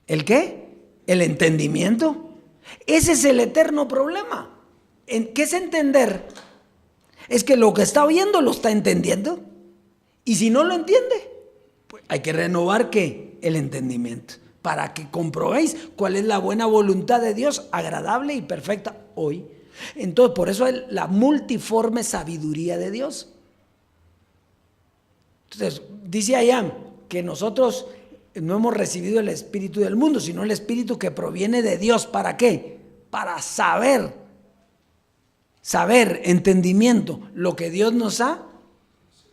¿El qué? El entendimiento. Ese es el eterno problema. ¿Qué es entender? Es que lo que está oyendo lo está entendiendo. Y si no lo entiende, pues hay que renovar ¿qué? El entendimiento. Para que comprobéis cuál es la buena voluntad de Dios, agradable y perfecta hoy. Entonces, por eso es la multiforme sabiduría de Dios. Entonces, dice allá que nosotros no hemos recibido el espíritu del mundo, sino el espíritu que proviene de Dios. ¿Para qué? Para saber, entendimiento, lo que Dios nos ha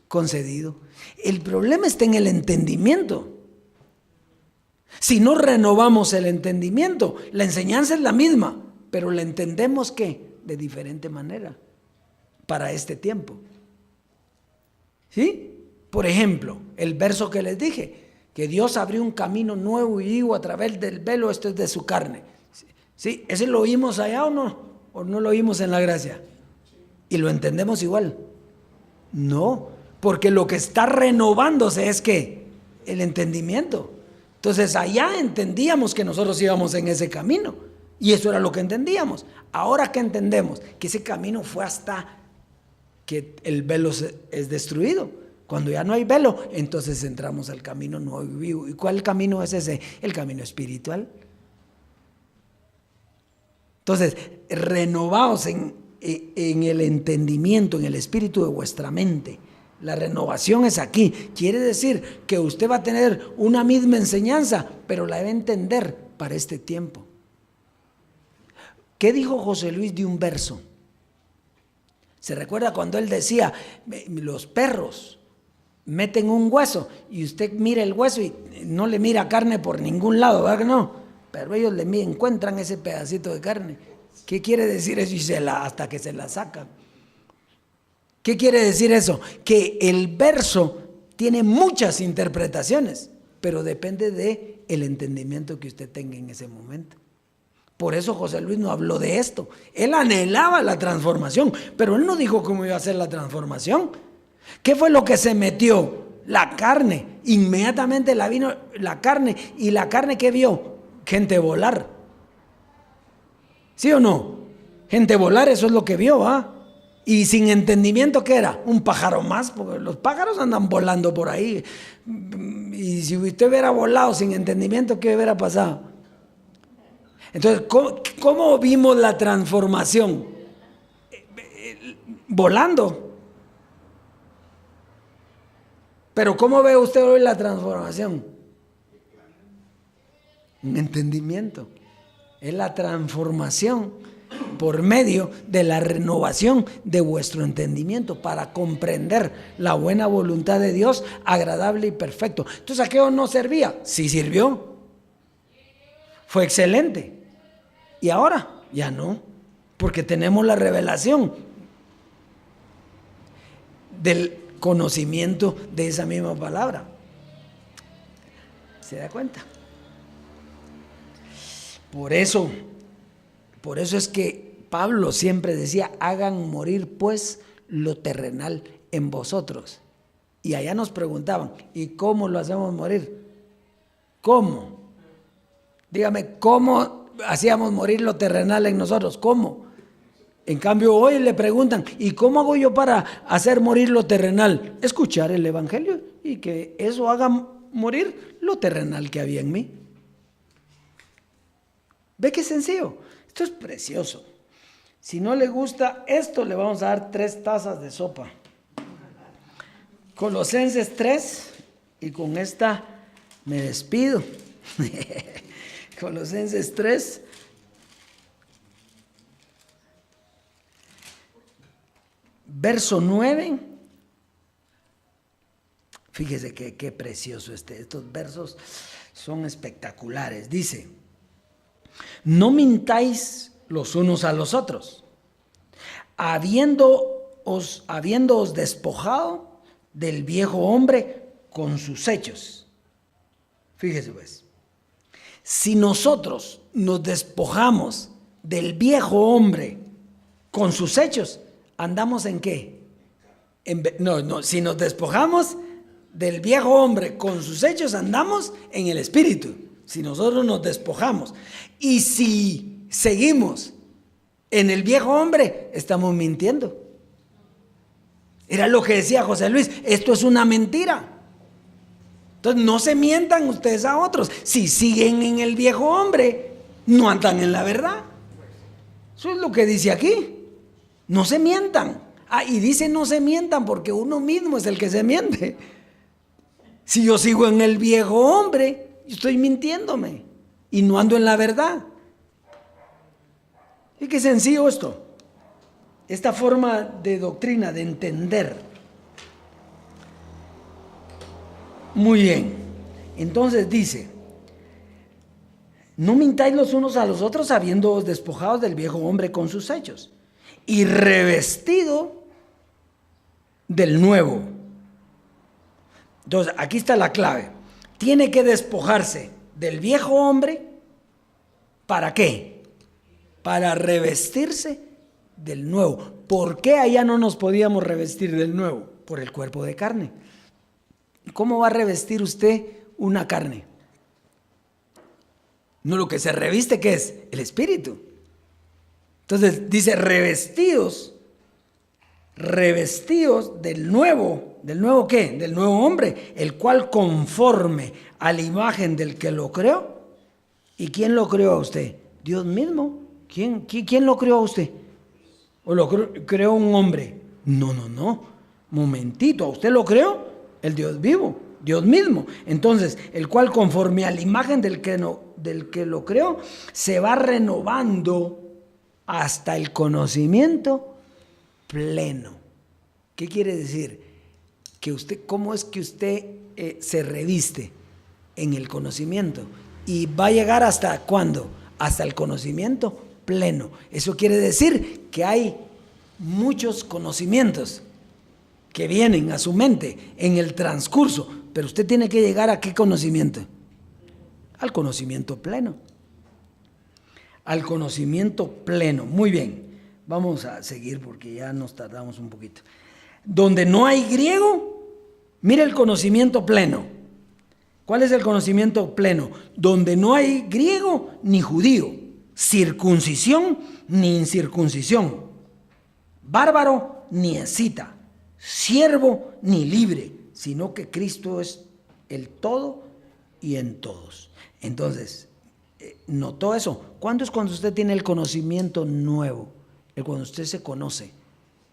concedido. El problema está en el entendimiento. Si no renovamos el entendimiento, la enseñanza es la misma, pero la entendemos ¿qué? De diferente manera para este tiempo. ¿Sí? Por ejemplo, el verso que les dije, que Dios abrió un camino nuevo y vivo a través del velo, esto es de su carne. ¿Sí? ¿Ese lo oímos allá o no? ¿O no lo oímos en la gracia? ¿Y lo entendemos igual? No, porque lo que está renovándose es ¿qué? El entendimiento. Entonces allá entendíamos que nosotros íbamos en ese camino y eso era lo que entendíamos. Ahora que entendemos que ese camino fue hasta que el velo es destruido. Cuando ya no hay velo, entonces entramos al camino nuevo y vivo. ¿Y cuál camino es ese? El camino espiritual. Entonces, renovaos en el entendimiento, en el espíritu de vuestra mente. La renovación es aquí. Quiere decir que usted va a tener una misma enseñanza, pero la debe entender para este tiempo. ¿Qué dijo José Luis de un verso? ¿Se recuerda cuando él decía, los perros meten un hueso y usted mira el hueso y no le mira carne por ningún lado, ¿verdad que no? Pero ellos encuentran ese pedacito de carne. ¿Qué quiere decir eso? Y hasta que se la sacan. ¿Qué quiere decir eso? Que el verso tiene muchas interpretaciones, pero depende del entendimiento que usted tenga en ese momento. Por eso José Luis no habló de esto. Él anhelaba la transformación, pero él no dijo cómo iba a ser la transformación. ¿Qué fue lo que se metió? La carne. Inmediatamente vino la carne. ¿Y la carne qué vio? Gente volar. ¿Sí o no? Gente volar, eso es lo que vio, ¿ah? Y sin entendimiento, ¿qué era? Un pájaro más, porque los pájaros andan volando por ahí. Y si usted hubiera volado sin entendimiento, ¿qué hubiera pasado? Entonces, ¿cómo vimos la transformación? Volando. Pero ¿cómo ve usted hoy la transformación? Un entendimiento. Es la transformación por medio de la renovación de vuestro entendimiento para comprender la buena voluntad de Dios, agradable y perfecto. Entonces, ¿aquello no servía? Sí sirvió. Fue excelente. Y ahora ya no, porque tenemos la revelación del conocimiento de esa misma palabra. ¿Se da cuenta? Por eso es que Pablo siempre decía, hagan morir pues lo terrenal en vosotros. Y allá nos preguntaban, ¿y cómo lo hacemos morir? ¿Cómo? Dígame, ¿cómo hacíamos morir lo terrenal en nosotros? ¿Cómo? En cambio hoy le preguntan, ¿y cómo hago yo para hacer morir lo terrenal? Escuchar el evangelio y que eso haga morir lo terrenal que había en mí. ¿Ve qué sencillo? Esto es precioso. Si no le gusta esto, le vamos a dar 3 tazas de sopa. Colosenses 3, y con esta me despido. Colosenses 3. Verso 9. Fíjese qué precioso estos versos son espectaculares. Dice, no mintáis los unos a los otros, habiéndoos despojado del viejo hombre con sus hechos. Fíjese pues, Si nosotros nos despojamos del viejo hombre con sus hechos, ¿andamos en qué? Si nos despojamos del viejo hombre con sus hechos, andamos en el espíritu. Si nosotros nos despojamos. Y si seguimos en el viejo hombre, estamos mintiendo. Era lo que decía José Luis, esto es una mentira. Entonces no se mientan ustedes a otros. Si siguen en el viejo hombre, no andan en la verdad. Eso es lo que dice aquí. No se mientan. Y dice no se mientan porque uno mismo es el que se miente. Si yo sigo en el viejo hombre, yo estoy mintiéndome y no ando en la verdad. Y qué sencillo esto. Esta forma de doctrina, de entender. Muy bien. Entonces dice, no mintáis los unos a los otros habiéndoos despojados del viejo hombre con sus hechos y revestido del nuevo. Entonces, aquí está la clave. Tiene que despojarse del viejo hombre. ¿Para qué? Para revestirse del nuevo. ¿Por qué allá no nos podíamos revestir del nuevo? Por el cuerpo de carne. ¿Cómo va a revestir usted una carne? No, lo que se reviste, ¿qué es? El espíritu. Entonces dice revestidos del nuevo. ¿Del nuevo qué? Del nuevo hombre, el cual conforme a la imagen del que lo creó. ¿Y quién lo creó a usted? Dios mismo. ¿Quién lo creó a usted? ¿O lo creó un hombre? No. Momentito, ¿a usted lo creó? El Dios vivo, Dios mismo. Entonces, el cual conforme a la imagen del que lo creó, se va renovando hasta el conocimiento pleno. ¿Qué quiere decir? ¿Cómo es que usted se reviste en el conocimiento? Y va a llegar ¿hasta cuándo? Hasta el conocimiento pleno. Eso quiere decir que hay muchos conocimientos que vienen a su mente en el transcurso, pero usted tiene que llegar ¿a qué conocimiento? Al conocimiento pleno. Al conocimiento pleno. Muy bien, vamos a seguir porque ya nos tardamos un poquito. Donde no hay griego, mira el conocimiento pleno. ¿Cuál es el conocimiento pleno? Donde no hay griego ni judío, circuncisión ni incircuncisión, bárbaro ni escita, siervo ni libre, sino que Cristo es el todo y en todos. Entonces, ¿notó eso? ¿Cuándo es cuando usted tiene el conocimiento nuevo? Cuando usted se conoce,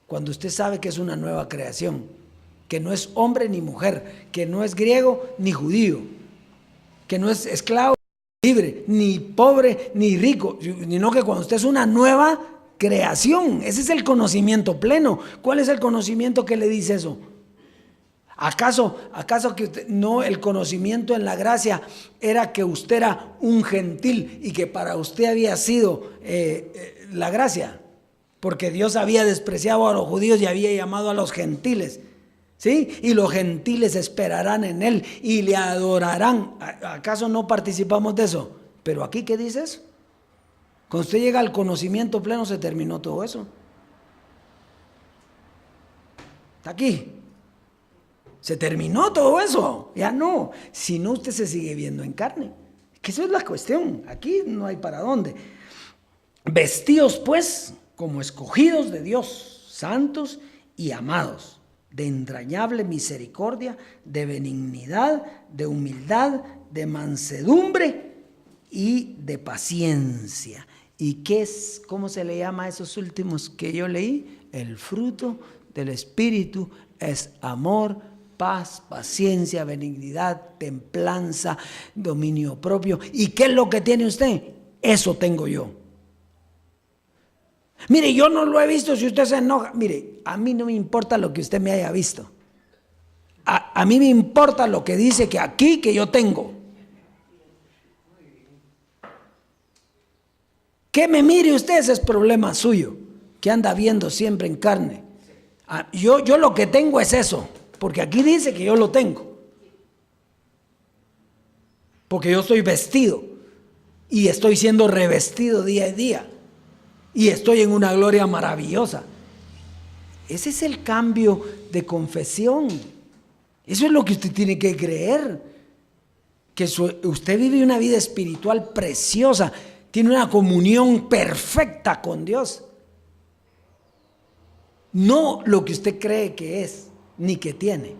cuando usted sabe que es una nueva creación, que no es hombre ni mujer, que no es griego ni judío, que no es esclavo ni libre, ni pobre ni rico, sino que cuando usted es una nueva creación. Ese es el conocimiento pleno. ¿Cuál es el conocimiento que le dice eso? ¿Acaso que usted, no, el conocimiento en la gracia era que usted era un gentil y que para usted había sido la gracia? Porque Dios había despreciado a los judíos y había llamado a los gentiles, ¿sí? Y los gentiles esperarán en él y le adorarán. ¿Acaso no participamos de eso? Pero aquí, ¿qué dice eso? Cuando usted llega al conocimiento pleno, se terminó todo eso. Está aquí. Se terminó todo eso. Ya no. Si no, usted se sigue viendo en carne. Que eso es la cuestión. Aquí no hay para dónde. Vestidos, pues, como escogidos de Dios, santos y amados, de entrañable misericordia, de benignidad, de humildad, de mansedumbre y de paciencia. ¿Y qué es? ¿Cómo se le llama a esos últimos que yo leí? El fruto del Espíritu es amor, paz, paciencia, benignidad, templanza, dominio propio. ¿Y qué es lo que tiene usted? Eso tengo yo. Mire, yo no lo he visto. Si usted se enoja, mire, a mí no me importa lo que usted me haya visto. A mí me importa lo que dice que aquí que yo tengo. Que me mire usted, ese es problema suyo, que anda viendo siempre en carne. Yo lo que tengo es eso, porque aquí dice que yo lo tengo. Porque yo estoy vestido. y estoy siendo revestido día a día y estoy en una gloria maravillosa. Ese es el cambio de confesión. Eso es lo que usted tiene que creer, que usted vive una vida espiritual preciosa, tiene una comunión perfecta con Dios. No lo que usted cree que es, ni que tiene.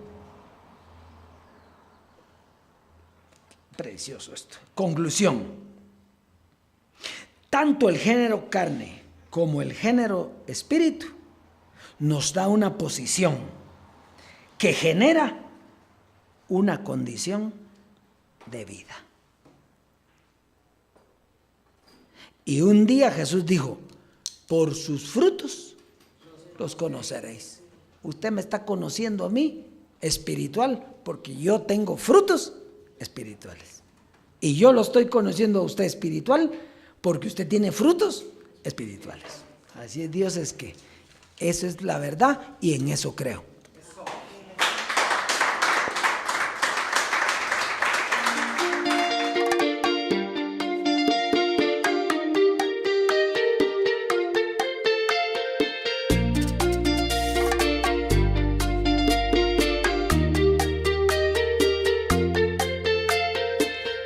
Precioso esto. Conclusión. Tanto el género carne como el género espíritu nos da una posición que genera una condición de vida. Y un día Jesús dijo, por sus frutos los conoceréis. Usted me está conociendo a mí espiritual porque yo tengo frutos espirituales. Y yo lo estoy conociendo a usted espiritual porque usted tiene frutos espirituales. Así es, Dios, es que eso es la verdad y en eso creo.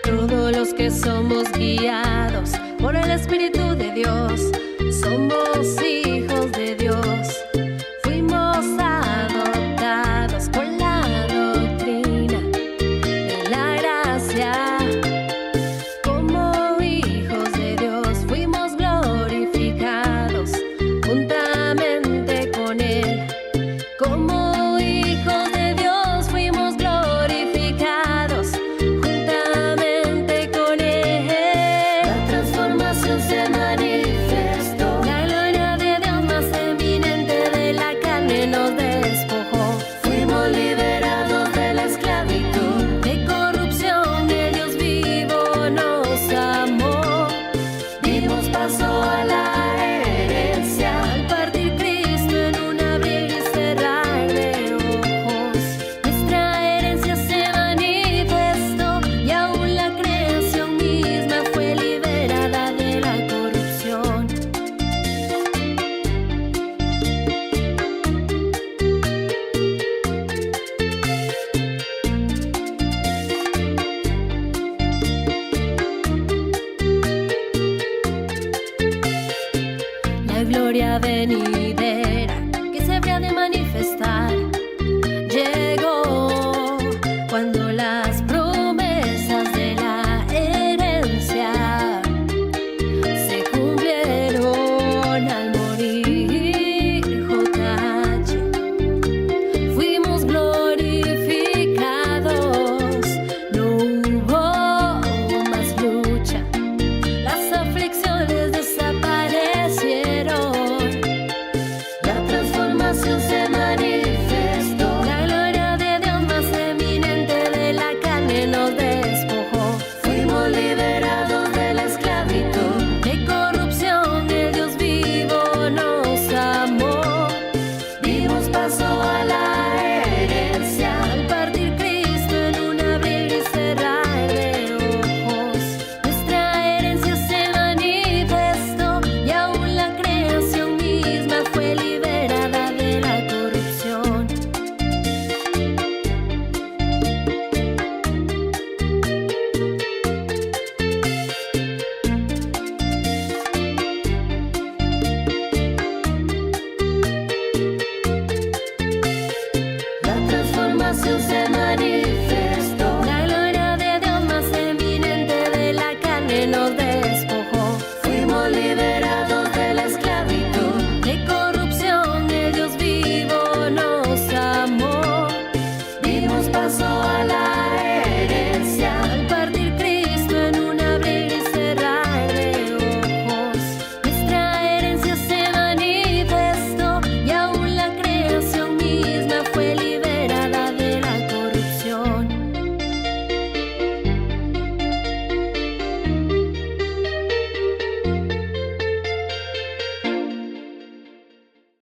Todos los que somos guiados por el Espíritu de Dios, somos hijos de Dios. Fuimos adoptados con la doctrina de la gracia. Como hijos de Dios fuimos glorificados juntamente con Él. Como hijos de Dios fuimos glorificados juntamente con Él. La transformación se manifestó. La gloria de Dios más eminente de la carne nos despojó. Fuimos liberados de la esclavitud, de corrupción. El Dios vivo nos amó. Dimos paso a la herencia al partir Cristo en un abrir y cerrar de ojos. Nuestra herencia se manifestó y aún la creación misma fue liberada de la corrupción. La gloria venidera